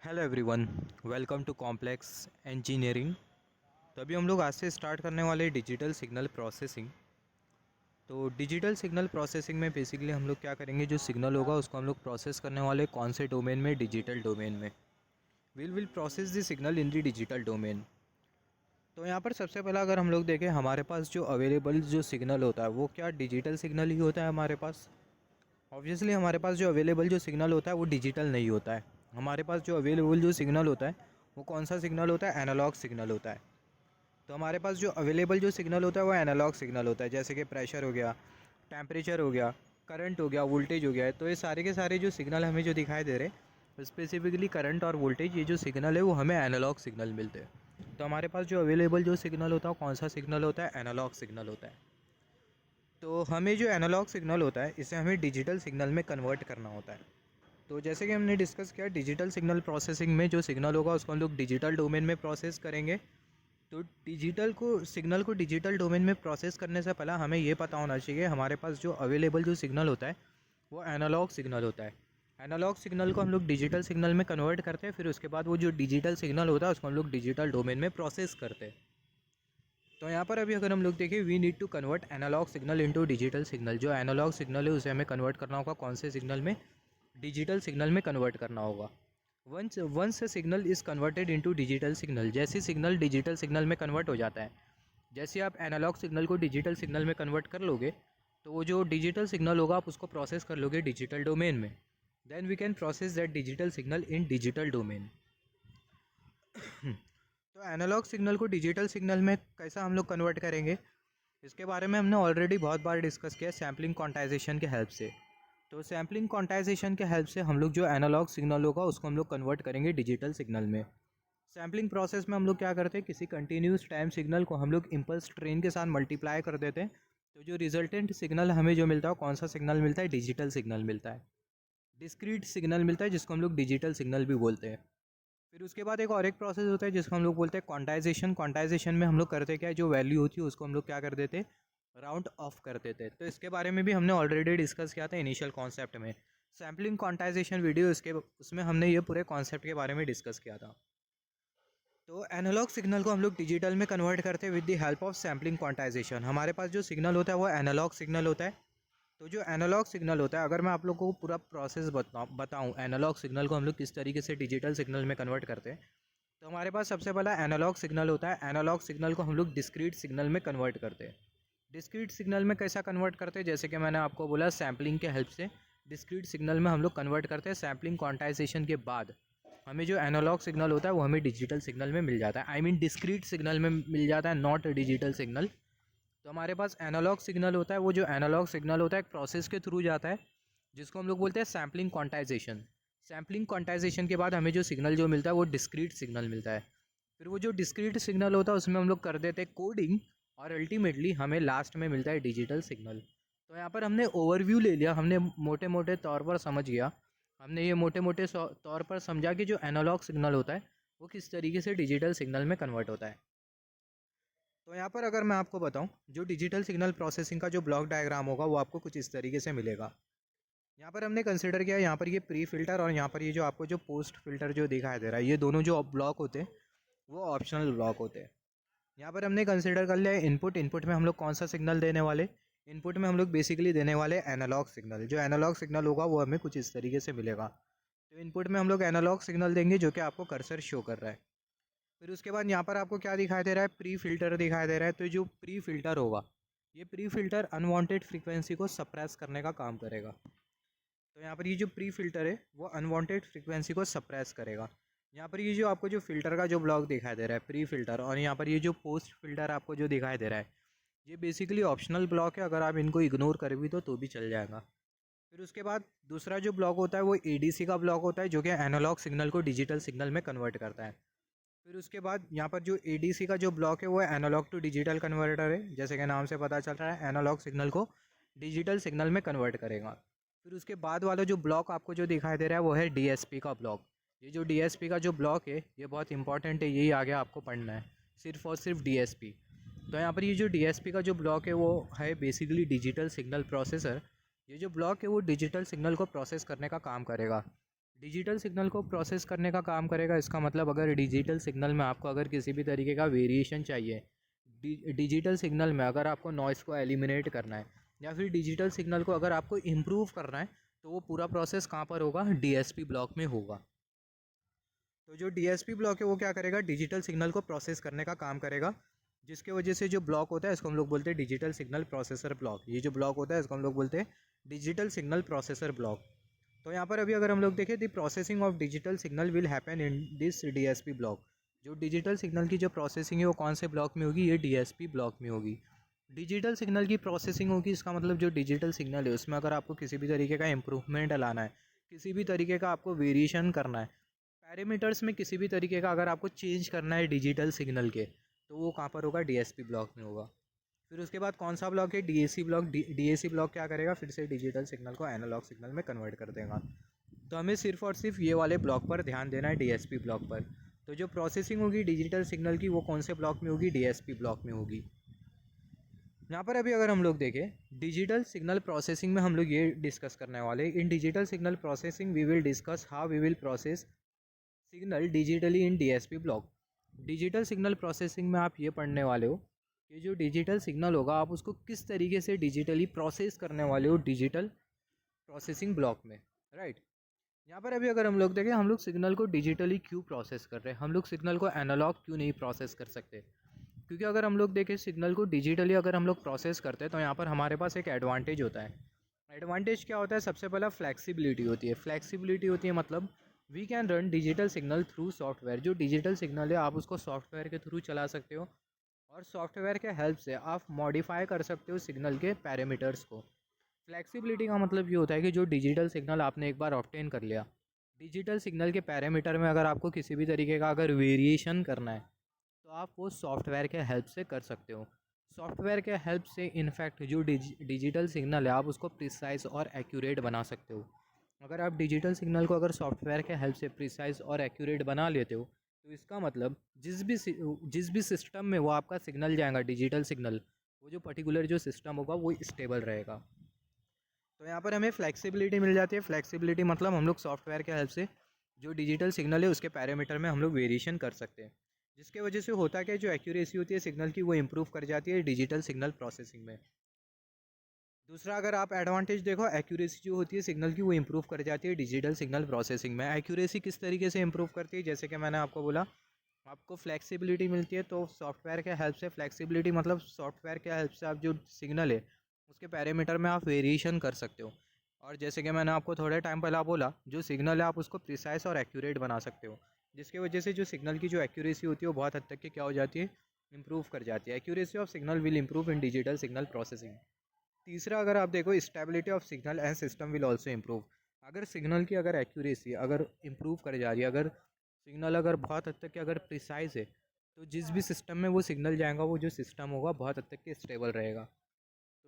Hello everyone, welcome to complex engineering. तो अभी हम लोग आज से स्टार्ट करने वाले डिजिटल सिग्नल प्रोसेसिंग। तो डिजिटल सिग्नल प्रोसेसिंग में बेसिकली हम लोग क्या करेंगे, जो सिग्नल होगा उसको हम लोग प्रोसेस करने वाले कौन से डोमेन में, डिजिटल डोमेन में। Will process the signal in the digital domain. तो यहाँ पर सबसे पहला अगर हम लोग देखें, हमारे पास जो अवेलेबल जो सिग्नल होता है वो क्या डिजिटल सिग्नल ही होता है हमारे पास। ऑब्वियसली हमारे पास जो अवेलेबल जो सिग्नल होता है वो डिजिटल नहीं होता है। हमारे पास जो अवेलेबल जो सिग्नल होता है वो कौन सा सिग्नल होता है, एनालॉग सिग्नल होता है। तो हमारे पास जो अवेलेबल जो सिग्नल होता है वो एनालॉग सिग्नल होता है, जैसे कि प्रेशर हो गया, टेम्परेचर हो गया, करंट हो गया, वोल्टेज हो गया। तो ये सारे के सारे जो सिग्नल हमें जो दिखाई दे रहे हैं, स्पेसिफिकली करंट और वोल्टेज, ये जो सिग्नल है वो हमें एनालॉग सिग्नल मिलते हैं। तो हमारे पास जो अवेलेबल जो सिग्नल होता है कौन सा सिग्नल होता है, एनालॉग सिग्नल होता है। तो हमें जो एनालॉग सिग्नल होता है इसे हमें डिजिटल सिग्नल में कन्वर्ट करना होता है। तो जैसे कि हमने डिस्कस किया, डिजिटल सिग्नल प्रोसेसिंग में जो सिग्नल होगा उसको हम लोग डिजिटल डोमेन में प्रोसेस करेंगे। तो सिग्नल को डिजिटल डोमेन में प्रोसेस करने से पहले हमें ये पता होना चाहिए हमारे पास जो अवेलेबल जो सिग्नल होता है वो एनालॉग सिग्नल होता है। एनालॉग सिग्नल को हम लोग डिजिटल सिग्नल में कन्वर्ट करते हैं, फिर उसके बाद वो जो डिजिटल सिग्नल होता है उसको हम लोग डिजिटल डोमेन में प्रोसेस करते हैं। तो यहाँ पर अभी अगर हम लोग देखें, we need to convert analog signal into digital signal. जो एनालॉग सिग्नल है उसे हमें कन्वर्ट करना होगा कौन से सिग्नल में, डिजिटल सिग्नल में कन्वर्ट करना होगा। Once signal is converted into digital signal, जैसे सिग्नल डिजिटल सिग्नल में कन्वर्ट हो जाता है, जैसे आप एनालॉग सिग्नल को डिजिटल सिग्नल में कन्वर्ट कर लोगे तो वो जो डिजिटल सिग्नल होगा आप उसको प्रोसेस कर लोगे डिजिटल डोमेन में। Then we can process that digital signal in digital domain. तो एनालॉग सिग्नल को डिजिटल सिग्नल में कैसा हम लोग कन्वर्ट करेंगे, इसके बारे में हमने ऑलरेडी बहुत बार डिस्कस किया सैम्पलिंग क्वांटाइजेशन के हेल्प से। तो सैम्पलिंग क्वांटाइजेशन के हेल्प से हम लोग जो एनालॉग सिग्नल होगा उसको हम लोग कन्वर्ट करेंगे डिजिटल सिग्नल में। सैम्पलिंग प्रोसेस में हम लोग क्या करते हैं, किसी कंटिन्यूस टाइम सिग्नल को हम लोग इम्पल्स ट्रेन के साथ मल्टीप्लाई कर देते हैं। तो जो रिजल्टेंट सिग्नल हमें जो मिलता है कौन सा सिग्नल मिलता है, डिजिटल सिग्नल मिलता है। डिस्क्रीट सिग्नल मिलता है जिसको हम लोग डिजिटल सिग्नल भी बोलते हैं। फिर उसके बाद एक और एक प्रोसेस होता है जिसको हम लोग बोलते हैं क्वांटाइजेशन। क्वांटाइजेशन में हम लोग करते क्या है, जो वैल्यू होती है उसको हम लोग क्या कर देते, राउंड ऑफ कर देते। तो इसके बारे में भी हमने ऑलरेडी डिस्कस किया था इनिशियल कॉन्सेप्ट में, सैम्पलिंग क्वांटाइजेशन वीडियो, इसके उसमें हमने ये पूरे कॉन्सेप्ट के बारे में डिस्कस किया था। तो एनालॉग सिग्नल को हम लोग डिजिटल में कन्वर्ट करते हैं with the help of sampling quantization. हमारे पास जो सिग्नल होता है वो एनालॉग सिग्नल होता है। तो जो एनालॉग सिग्नल होता है, अगर मैं आप लोगों को पूरा प्रोसेस बताऊँ एनालॉग सिग्नल को हम लोग किस तरीके से डिजिटल सिग्नल में कन्वर्ट करते हैं, तो हमारे पास सबसे पहला एनालॉग सिग्नल होता है। एनालॉग सिग्नल को हम लोग डिस्क्रीट सिग्नल में कन्वर्ट करते हैं। डिस्क्रीट सिग्नल में कैसा कन्वर्ट करते हैं, जैसे कि मैंने आपको बोला सैम्पलिंग के हेल्प से डिस्क्रीट सिग्नल में हम लोग कन्वर्ट करते हैं। सैम्पलिंग क्वांटाइजेशन के बाद हमें जो एनालॉग सिग्नल होता है वो हमें डिजिटल सिग्नल में मिल जाता है, आई मीन डिस्क्रीट सिग्नल में मिल जाता है, नॉट डिजिटल सिग्नल। तो हमारे पास एनालॉग सिग्नल होता है, वो जो एनालॉग सिग्नल होता है एक प्रोसेस के थ्रू जाता है जिसको हम लोग बोलते हैं सैम्पलिंग क्वांटाइजेशन। सैम्पलिंग क्वांटाइजेशन के बाद हमें जो सिग्नल जो मिलता है वो डिस्क्रीट सिग्नल मिलता है। फिर वो जो डिस्क्रीट सिग्नल होता है उसमें हम लोग कर देते हैं कोडिंग, और अल्टीमेटली हमें लास्ट में मिलता है डिजिटल सिग्नल। तो यहाँ पर हमने ओवरव्यू ले लिया, हमने मोटे मोटे तौर पर समझ गया, हमने ये मोटे मोटे तौर पर समझा कि जो एनालॉग सिग्नल होता है वो किस तरीके से डिजिटल सिग्नल में कन्वर्ट होता है। तो यहाँ पर अगर मैं आपको बताऊँ, जो डिजिटल सिग्नल प्रोसेसिंग का जो ब्लॉक डायग्राम होगा वो आपको कुछ इस तरीके से मिलेगा। यहाँ पर हमने कंसिडर किया, यहाँ पर ये प्री फिल्टर और यहाँ पर ये जो आपको जो पोस्ट फिल्टर जो दिखाई दे रहा है, ये दोनों जो ब्लॉक होते हैं वो ऑप्शनल ब्लॉक होते हैं। यहाँ पर हमने कंसिडर कर लिया इनपुट। इनपुट में हम लोग कौन सा सिग्नल देने वाले, इनपुट में हम लोग बेसिकली देने वाले एनालॉग सिग्नल। जो एनालॉग सिग्नल होगा वो हमें कुछ इस तरीके से मिलेगा। तो इनपुट में हम लोग एनालॉग सिग्नल देंगे जो कि आपको कर्सर शो कर रहा है। फिर उसके बाद यहाँ पर आपको क्या दिखाई दे रहा है, प्री फिल्टर दिखाई दे रहा है। तो जो प्री फिल्टर होगा, ये प्री फिल्टर अनवांटेड फ्रीक्वेंसी को सप्रेस करने का काम करेगा। तो यहाँ पर ये जो प्री फिल्टर है वो अनवांटेड फ्रीक्वेंसी को सप्रेस करेगा। यहाँ पर ये जो आपको जो फिल्टर का जो ब्लॉक दिखाई दे रहा है प्री फिल्टर, और यहाँ पर ये जो पोस्ट फिल्टर आपको जो दिखाई दे रहा है, ये बेसिकली ऑप्शनल ब्लॉक है। अगर आप इनको इग्नोर कर भी तो भी चल जाएगा। फिर उसके बाद दूसरा जो ब्लॉक होता है वो एडीसी का ब्लॉक होता है, जो कि एनालॉग सिग्नल को डिजिटल सिग्नल में कन्वर्ट करता है। फिर उसके बाद यहाँ पर जो एडीसी का जो ब्लॉक है वो एनालॉग टू डिजिटल कन्वर्टर है, जैसे कि नाम से पता चल रहा है एनालॉग सिग्नल को डिजिटल सिग्नल में कन्वर्ट करेगा। फिर उसके बाद वाला जो ब्लॉक आपको जो दिखाई दे रहा है वो है डीएसपी का ब्लॉक। ये जो डीएसपी का जो ब्लॉक है ये बहुत इंपॉर्टेंट है, यही आगे आपको पढ़ना है, सिर्फ और सिर्फ डीएसपी। तो यहाँ पर ये जो डीएसपी का जो ब्लॉक है वो है बेसिकली डिजिटल सिग्नल प्रोसेसर। ये जो ब्लॉक है वो डिजिटल सिग्नल को प्रोसेस करने का काम करेगा। डिजिटल सिग्नल को प्रोसेस करने का काम करेगा। इसका मतलब अगर डिजिटल सिग्नल में आपको अगर किसी भी तरीके का वेरिएशन चाहिए, डिजिटल सिग्नल में अगर आपको नॉइस को एलिमिनेट करना है या फिर डिजिटल सिग्नल को अगर आपको इम्प्रूव करना है, तो वो पूरा प्रोसेस कहाँ पर होगा? डीएसपी ब्लॉक में होगा। तो जो डीएसपी ब्लॉक है वो क्या करेगा? डिजिटल सिग्नल को प्रोसेस करने का काम करेगा, जिसके वजह से जो ब्लॉक होता है इसको हम लोग बोलते हैं डिजिटल सिग्नल प्रोसेसर ब्लॉक। ये जो ब्लॉक होता है इसको हम लोग बोलते हैं डिजिटल सिग्नल प्रोसेसर ब्लॉक। तो यहाँ पर अभी अगर हम लोग देखें, the processing of digital signal will happen in this DSP block. जो डिजिटल सिग्नल की जो प्रोसेसिंग है वो कौन से ब्लॉक में होगी? ये डीएसपी ब्लॉक में होगी। डिजिटल सिग्नल की प्रोसेसिंग होगी, इसका मतलब जो डिजिटल सिग्नल है उसमें अगर आपको किसी भी तरीके का इम्प्रूवमेंट लाना है, किसी भी तरीके का आपको वेरिएशन करना है, पैरामीटर्स में किसी भी तरीके का अगर आपको चेंज करना है डिजिटल सिग्नल के, तो वो कहाँ पर होगा? डीएसपी ब्लॉक में होगा। फिर उसके बाद कौन सा ब्लॉक है? DAC block. डीएसी ब्लॉक क्या करेगा? फिर से डिजिटल सिग्नल को एनालॉग सिग्नल में कन्वर्ट कर देगा। तो हमें सिर्फ और सिर्फ ये वाले ब्लॉक पर ध्यान देना है, डीएसपी ब्लॉक पर। तो जो प्रोसेसिंग होगी डिजिटल सिग्नल की वो कौन से ब्लॉक में होगी? डीएसपी ब्लॉक में होगी। यहाँ पर अभी अगर हम लोग देखें, डिजिटल सिग्नल प्रोसेसिंग में हम लोग ये डिस्कस करने वाले, in digital signal processing we will discuss how we will process signal digitally in DSP block. Digital signal processing में आप ये पढ़ने वाले हो कि जो डिजिटल सिग्नल होगा आप उसको किस तरीके से डिजिटली प्रोसेस करने वाले हो डिजिटल प्रोसेसिंग ब्लॉक में, राइट। यहाँ पर अभी अगर हम लोग देखें, हम लोग सिग्नल को डिजिटली क्यों प्रोसेस कर रहे हैं? हम लोग सिग्नल को एनालॉग क्यों नहीं प्रोसेस कर सकते? क्योंकि अगर हम लोग देखें सिग्नल को डिजिटली अगर हम लोग प्रोसेस करते हैं तो यहाँ पर हमारे पास एक एडवांटेज होता है। एडवांटेज क्या होता है? सबसे पहला फ्लैक्सिबिलिटी होती है। फ्लैक्सिबिलिटी होती है मतलब we can run digital signal through software. जो डिजिटल सिग्नल है आप उसको सॉफ्टवेयर के थ्रू चला सकते हो और सॉफ्टवेयर के हेल्प से आप मॉडिफाई कर सकते हो सिग्नल के पैरामीटर्स को। फ्लैक्सिबिलिटी का मतलब ये होता है कि जो डिजिटल सिग्नल आपने एक बार ऑब्टेन कर लिया, डिजिटल सिग्नल के पैरामीटर में अगर आपको किसी भी तरीके का अगर वेरिएशन करना है तो आप वो सॉफ्टवेयर के हेल्प से कर सकते हो। सॉफ्टवेयर के हेल्प से इनफैक्ट जो डिजिटल सिग्नल है आप उसको प्रिसाइज और एक्यूरेट बना सकते हो। अगर आप डिजिटल सिग्नल को अगर सॉफ्टवेयर के हेल्प से प्रिसाइज और एक्यूरेट बना लेते हो तो इसका मतलब जिस भी सिस्टम में वो आपका सिग्नल जाएगा डिजिटल सिग्नल, वो जो पर्टिकुलर जो सिस्टम होगा वो स्टेबल रहेगा। तो यहाँ पर हमें फ्लेक्सिबिलिटी मिल जाती है। फ्लेक्सिबिलिटी मतलब हम लोग सॉफ्टवेयर के हेल्प से जो डिजिटल सिग्नल है उसके पैरामीटर में हम लोग वेरिएशन कर सकते हैं, जिसके वजह से होता क्या है, जो एक्यूरेसी होती है सिग्नल की वो इम्प्रूव कर जाती है डिजिटल सिग्नल प्रोसेसिंग में। दूसरा अगर आप एडवांटेज देखो, एक्यूरेसी जो होती है सिग्नल की वो इम्प्रूव कर जाती है डिजिटल सिग्नल प्रोसेसिंग में। एक्यूरेसी किस तरीके से इम्प्रूव करती है? जैसे कि मैंने आपको बोला, आपको फ्लेक्सिबिलिटी मिलती है, तो सॉफ्टवेयर के हेल्प से, फ्लेक्सिबिलिटी मतलब सॉफ्टवेयर के हेल्प से आप जो सिग्नल है उसके पैरामीटर में आप वेरिएशन कर सकते हो। और जैसे कि मैंने आपको थोड़े टाइम पहले बोला, जो सिग्नल है आप उसको प्रिसाइज और एक्यूरेट बना सकते हो, जिसकी वजह से जो सिग्नल की जो एक्यूरेसी होती है वो बहुत हद तक की क्या हो जाती है? इंप्रूव कर जाती है। Accuracy of signal will improve in digital signal processing. तीसरा अगर आप देखो, stability of signal and system will also improve. अगर सिग्नल की अगर एक्यूरेसी अगर इम्प्रूव कर जा रही है, अगर सिग्नल अगर बहुत हद तक की अगर प्रिसाइज है, तो जिस भी सिस्टम में वो सिग्नल जाएगा वो जो सिस्टम होगा बहुत हद तक के स्टेबल रहेगा।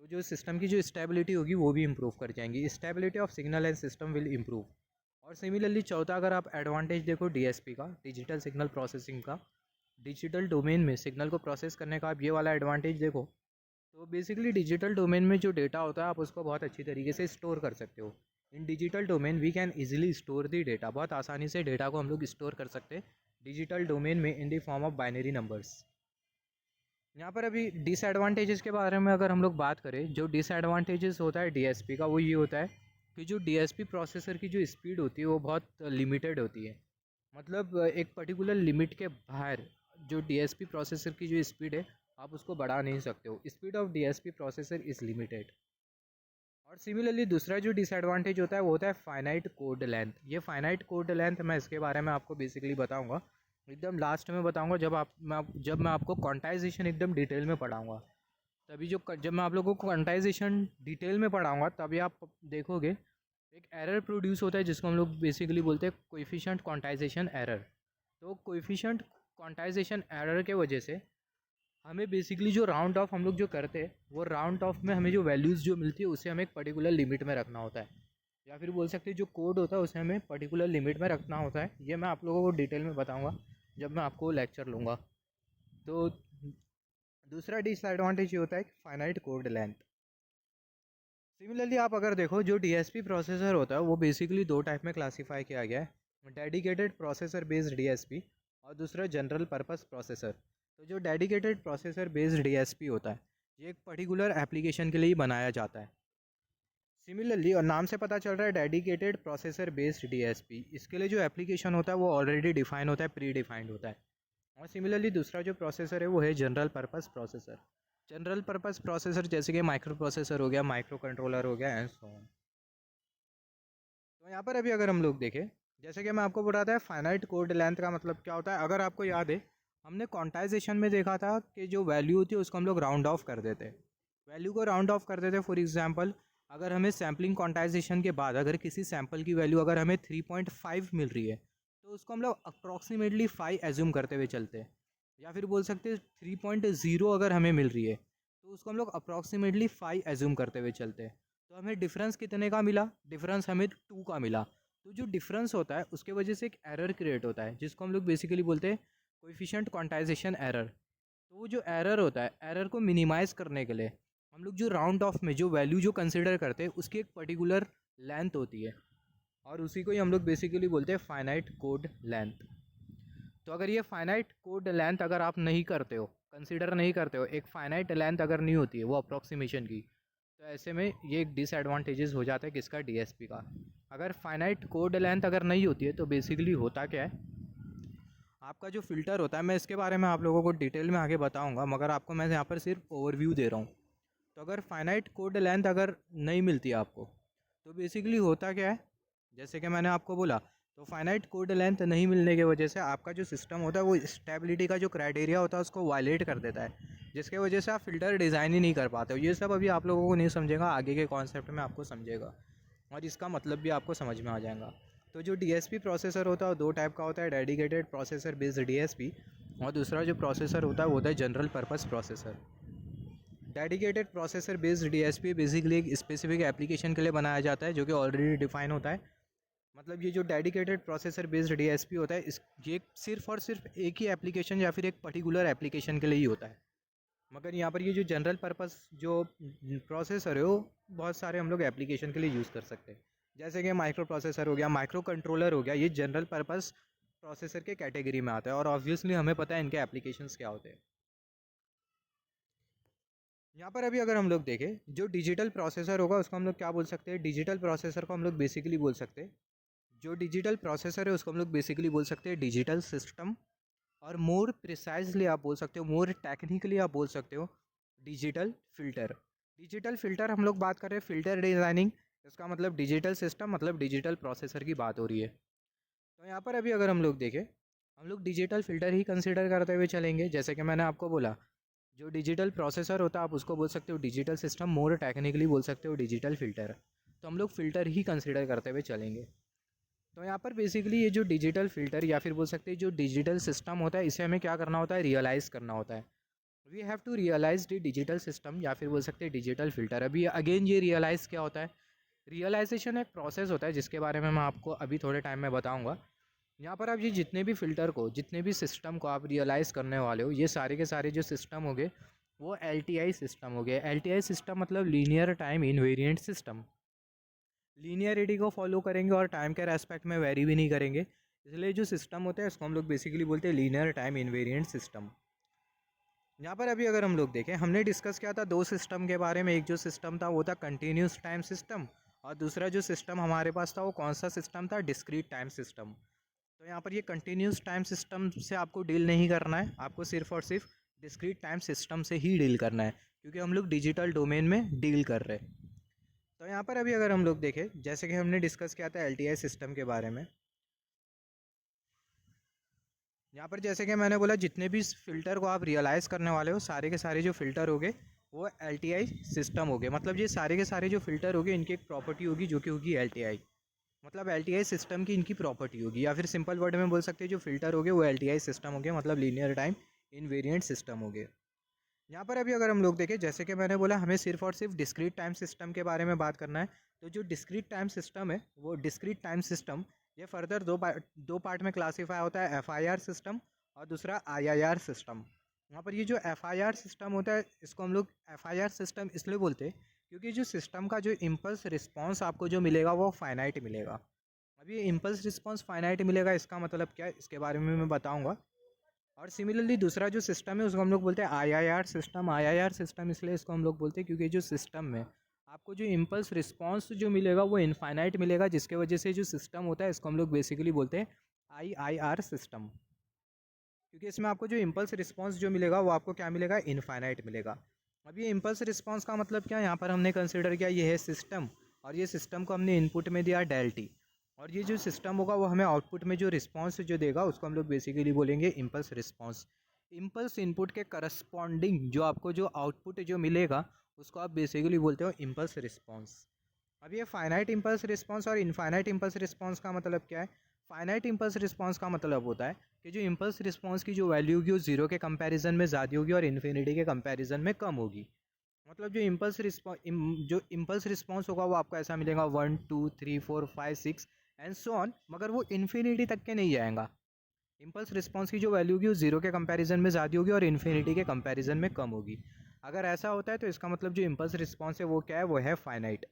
तो जो सिस्टम की जो स्टेबिलिटी होगी वो भी इम्प्रूव कर जाएंगी। Stability of signal and system will improve. और सिमिलरली चौथा अगर आप एडवांटेज देखो डीएसपी का, डिजिटल सिग्नल प्रोसेसिंग का, डिजिटल डोमेन में सिग्नल को प्रोसेस करने का आप ये वाला एडवांटेज देखो, तो बेसिकली डिजिटल डोमेन में जो डेटा होता है आप उसको बहुत अच्छी तरीके से स्टोर कर सकते हो। In digital domain we can easily store the data. बहुत आसानी से डेटा को हम लोग स्टोर कर सकते हैं डिजिटल डोमेन में in the form of binary numbers. यहाँ पर अभी डिसएडवांटेजेस के बारे में अगर हम लोग बात करें, जो डिसएडवांटेजेस होता है डीएसपी का वो ये होता है कि जो डीएसपी प्रोसेसर की जो स्पीड होती है वो बहुत लिमिटेड होती है। मतलब एक पर्टिकुलर लिमिट के बाहर जो डीएसपी प्रोसेसर की जो स्पीड है आप उसको बढ़ा नहीं सकते हो। Speed of DSP processor is limited. और सिमिलरली दूसरा जो डिसएडवांटेज होता है वो होता है फाइनाइट कोड लेंथ। ये फाइनाइट कोड लेंथ मैं इसके बारे में आपको बेसिकली बताऊंगा, एकदम लास्ट में बताऊंगा, जब मैं आपको क्वांटाइजेशन एकदम डिटेल में पढ़ाऊंगा। तभी जब मैं आप लोगों को क्वांटाइजेशन डिटेल में पढ़ाऊंगा तभी आप देखोगे एक एरर प्रोड्यूस होता है जिसको हम लोग बेसिकली बोलते हैं कोएफिशिएंट क्वांटाइजेशन एरर। तो कोएफिशिएंट क्वांटाइजेशन एरर के वजह से हमें बेसिकली जो राउंड ऑफ हम लोग जो करते हैं वो राउंड ऑफ में हमें जो वैल्यूज़ जो मिलती है उसे हमें एक पर्टिकुलर लिमिट में रखना होता है, या फिर बोल सकते हैं जो कोड होता है उसे हमें पर्टिकुलर लिमिट में रखना होता है। ये मैं आप लोगों को डिटेल में बताऊंगा जब मैं आपको लेक्चर लूँगा। तो दूसरा डिसएडवांटेज ये होता है फाइनाइट कोड लेंथ। सिमिलरली आप अगर देखो जो डीएसपी प्रोसेसर होता है वो बेसिकली दो टाइप में क्लासीफाई किया गया है, डेडिकेटेड प्रोसेसर बेस्ड डीएसपी और दूसरा जनरल पर्पस प्रोसेसर। तो जो डेडिकेटेड प्रोसेसर बेस्ड डीएसपी होता है ये एक पर्टिकुलर एप्लीकेशन के लिए ही बनाया जाता है। सिमिलरली और नाम से पता चल रहा है डेडिकेटेड प्रोसेसर बेस्ड डीएसपी, इसके लिए जो एप्लीकेशन होता है वो ऑलरेडी डिफाइन होता है, प्री डिफाइंड होता है। और सिमिलरली दूसरा जो प्रोसेसर है वो है general purpose processor. General purpose processor जैसे कि माइक्रो प्रोसेसर हो गया, माइक्रो कंट्रोलर हो गया एंड सो ऑन। तो यहाँ पर अभी अगर हम लोग देखें, जैसे कि मैं आपको बोल रहा था फाइनाइट कोड लेंथ का मतलब क्या होता है, अगर आपको याद है हमने क्वांटाइजेशन में देखा था कि जो वैल्यू होती है उसको हम लोग राउंड ऑफ कर देते, वैल्यू को राउंड ऑफ कर देते। फॉर एग्जांपल अगर हमें सैम्पलिंग क्वांटाइजेशन के बाद अगर किसी सैंपल की वैल्यू अगर हमें 3.5 मिल रही है तो उसको हम लोग अप्रॉक्सीमेटली 5 एज्यूम करते हुए चलते हैं, या फिर बोल सकते हैं 3.0 अगर हमें मिल रही है तो उसको हम लोग अप्रॉक्सीमेटली 5 एज्यूम करते हुए चलते हैं। तो हमें डिफरेंस कितने का मिला, डिफरेंस हमें 2 का मिला। तो जो डिफरेंस होता है उसके वजह से एक एरर क्रिएट होता है जिसको हम लोग बेसिकली बोलते हैं कोएफिशिएंट क्वांटाइजेशन एरर। तो वो जो एरर होता है, एरर को मिनिमाइज़ करने के लिए हम लोग जो राउंड ऑफ में जो वैल्यू जो कंसिडर करते हैं उसकी एक पर्टिकुलर लेंथ होती है और उसी को ही हम लोग बेसिकली बोलते हैं फाइनाइट कोड लेंथ। तो अगर ये फाइनाइट कोड लेंथ अगर आप नहीं करते हो, कंसिडर नहीं करते हो, एक फाइनाइट लेंथ अगर नहीं होती है वो अप्रॉक्सीमेशन की, तो ऐसे में ये एक डिसएडवांटेजेस हो जाता है किसका, डीएसपी का। अगर फाइनाइट कोड लेंथ अगर नहीं होती है तो बेसिकली होता क्या है, आपका जो फ़िल्टर होता है, मैं इसके बारे में आप लोगों को डिटेल में आगे बताऊंगा, मगर आपको मैं यहाँ पर सिर्फ ओवरव्यू दे रहा हूँ। तो अगर फाइनाइट कोड लेंथ अगर नहीं मिलती आपको तो बेसिकली होता क्या है, जैसे कि मैंने आपको बोला, तो फाइनाइट कोड लेंथ नहीं मिलने की वजह से आपका जो सिस्टम होता है वो स्टेबिलिटी का जो क्राइटेरिया होता है उसको वायलेट कर देता है, जिसके वजह से आप फ़िल्टर डिज़ाइन ही नहीं कर पाते हो। ये सब अभी आप लोगों को नहीं समझेगा, आगे के कॉन्सेप्ट में आपको समझेगा और इसका मतलब भी आपको समझ में आ जाएगा। तो जो डीएसपी प्रोसेसर होता है वो दो टाइप का होता है, डेडिकेटेड प्रोसेसर बेस्ड डीएसपी और दूसरा जो प्रोसेसर होता है वो होता है general purpose processor. Dedicated processor based DSP basically एक स्पेसिफिक एप्लीकेशन के लिए बनाया जाता है जो कि ऑलरेडी डिफाइन होता है। मतलब ये जो डेडिकेटेड प्रोसेसर बेस्ड डीएसपी होता है इस ये सिर्फ और सिर्फ एक ही एप्लीकेशन या फिर एक पर्टिकुलर एप्लीकेशन के लिए ही होता है। मगर यहाँ पर ये जो जनरल पर्पस जो प्रोसेसर है वो बहुत सारे हम लोग एप्लीकेशन के लिए यूज़ कर सकते हैं, जैसे कि माइक्रो प्रोसेसर हो गया, माइक्रो कंट्रोलर हो गया, ये जनरल पर्पस प्रोसेसर के कैटेगरी में आता है और ऑब्वियसली हमें पता है इनके एप्लीकेशंस क्या होते हैं। यहाँ पर अभी अगर हम लोग देखें जो डिजिटल प्रोसेसर होगा उसको हम लोग क्या बोल सकते हैं, डिजिटल प्रोसेसर को हम लोग बेसिकली बोल सकते हैं, जो डिजिटल प्रोसेसर है उसको हम लोग बेसिकली बोल सकते हैं डिजिटल सिस्टम, और मोर प्रिसाइजली आप बोल सकते हो, मोर टेक्निकली आप बोल सकते हो डिजिटल फ़िल्टर। डिजिटल फ़िल्टर हम लोग बात कर रहे हैं फ़िल्टर डिज़ाइनिंग, इसका मतलब डिजिटल सिस्टम मतलब डिजिटल प्रोसेसर की बात हो रही है। तो यहाँ पर अभी अगर हम लोग देखें, हम लोग डिजिटल फ़िल्टर ही कंसिडर करते हुए चलेंगे। जैसे कि मैंने आपको बोला जो डिजिटल प्रोसेसर होता है आप उसको बोल सकते हो डिजिटल सिस्टम, मोर टेक्निकली बोल सकते हो डिजिटल फ़िल्टर। तो हम लोग फ़िल्टर ही कंसिडर करते हुए चलेंगे। तो यहाँ पर बेसिकली ये जो डिजिटल फ़िल्टर या फिर बोल सकते हैं जो डिजिटल सिस्टम होता है इसे हमें क्या करना होता है, रियलाइज़ करना होता है। We have to realise the digital system या फिर बोल सकते हैं डिजिटल फ़िल्टर। अभी अगेन ये रियलाइज़ क्या होता है, रियलाइजेशन एक प्रोसेस होता है जिसके बारे में मैं आपको अभी थोड़े टाइम में बताऊँगा। यहाँ पर आप ये जितने भी फ़िल्टर को, जितने भी सिस्टम को आप रियलाइज़ करने वाले हो, ये सारे के सारे जो सिस्टम हो गए वो LTI सिस्टम हो गए। LTI सिस्टम मतलब linear time invariant system. Linearity को फॉलो करेंगे और टाइम के रेस्पेक्ट में वेरी भी नहीं करेंगे, इसलिए जो सिस्टम होता है इसको हम लोग बेसिकली बोलते हैं लीनियर टाइम इनवेरिएंट सिस्टम। यहाँ पर अभी अगर हम लोग देखें, हमने डिस्कस किया था दो सिस्टम के बारे में, एक जो सिस्टम था वो था कंटिन्यूस टाइम सिस्टम और दूसरा जो सिस्टम हमारे पास था वो कौन सा सिस्टम था, डिस्क्रीट टाइम सिस्टम। तो यहाँ पर ये कंटिन्यूस टाइम सिस्टम से आपको डील नहीं करना है, आपको सिर्फ और सिर्फ डिस्क्रीट टाइम सिस्टम से ही डील करना है, क्योंकि हम लोग डिजिटल डोमेन में डील कर रहे हैं। तो यहाँ पर अभी अगर हम लोग देखें, जैसे कि हमने डिस्कस किया था LTI सिस्टम के बारे में, यहाँ पर जैसे कि मैंने बोला जितने भी फ़िल्टर को आप रियलाइज़ करने वाले हो सारे के सारे जो फ़िल्टर हो गए वो LTI सिस्टम हो गए। मतलब ये सारे के सारे जो फ़िल्टर हो गए इनकी एक प्रॉपर्टी होगी जो कि होगी LTI, मतलब LTI सिस्टम की इनकी प्रॉपर्टी होगी, या फिर सिंपल वर्ड में बोल सकते हैं जो फ़िल्टर हो गए वो LTI सिस्टम हो गए, मतलब लीनियर टाइम इनवेरिएंट सिस्टम हो गए। यहाँ पर अभी अगर हम लोग देखें, जैसे कि मैंने बोला हमें सिर्फ और सिर्फ डिस्क्रीट टाइम सिस्टम के बारे में बात करना है। तो जो डिस्क्रीट टाइम सिस्टम है वो डिस्क्रीट टाइम सिस्टम ये फर्दर दो पार्ट में क्लासीफाई होता है, FIR सिस्टम और दूसरा IIR सिस्टम। यहाँ पर ये जो FIR सिस्टम होता है इसको हम लोग FIR सिस्टम इसलिए बोलते हैं क्योंकि जो सिस्टम का जो इम्पल्स रिस्पॉन्स आपको जो मिलेगा वो फाइनाइट मिलेगा। अब ये इम्पल्स रिस्पॉन्स फाइनाइट मिलेगा, इसका मतलब क्या है, इसके बारे में मैं बताऊंगा। और सिमिलरली दूसरा जो सिस्टम है उसको हम लोग बोलते हैं आईआईआर सिस्टम। आईआईआर सिस्टम इसलिए इसको हम लोग बोलते हैं क्योंकि जो सिस्टम में आपको जो इम्पल्स रिस्पॉन्स जो मिलेगा वो इनफाइनाइट मिलेगा, जिसके वजह से जो सिस्टम होता है इसको हम लोग बेसिकली बोलते हैं आईआईआर सिस्टम। क्योंकि इसमें आपको जो इम्पल्स रिस्पॉन्स जो मिलेगा वो आपको क्या मिलेगा, इनफाइनाइट मिलेगा। अब ये इम्पल्स रिस्पॉन्स का मतलब क्या है, यहाँ पर हमने कंसिडर किया ये है सिस्टम, और ये सिस्टम को हमने इनपुट में दिया डेल टी, और ये जो सिस्टम होगा वो हमें आउटपुट में जो रिस्पॉन्स जो देगा उसको हम लोग बेसिकली बोलेंगे इम्पल्स रिस्पॉन्स। इम्पल्स इनपुट के करस्पॉन्डिंग जो आपको जो आउटपुट जो मिलेगा उसको आप बेसिकली बोलते हो इम्पल्स रिस्पॉन्स। अब ये फाइनाइट इम्पल्स रिस्पॉन्स और इनफाइनाइट इम्पल्स रिस्पॉन्स का मतलब क्या है। फाइनाइट इम्पल्स रिस्पॉन्स का मतलब होता है कि जो इम्पल्स रिस्पॉन्स की जो वैल्यू होगी वो जीरो के कंपैरिजन में ज़्यादा होगी और इन्फिनिटी के कंपैरिजन में कम होगी। मतलब जो इम्पल्स रिस्पॉन्स होगा वो आपको ऐसा मिलेगा 1 2 3 4 5 6 एंड सो ऑन, मगर वो इन्फिनिटी तक के नहीं जाएगा। इम्पल्स रिस्पॉन्स की जो वैल्यू होगी वो जीरो के कंपैरिजन में ज़्यादा होगी और इन्फिनिटी के कंपैरिजन में कम होगी। अगर ऐसा होता है तो इसका मतलब जो इम्पल्स रिस्पॉन्स है वो क्या है, वो है finite.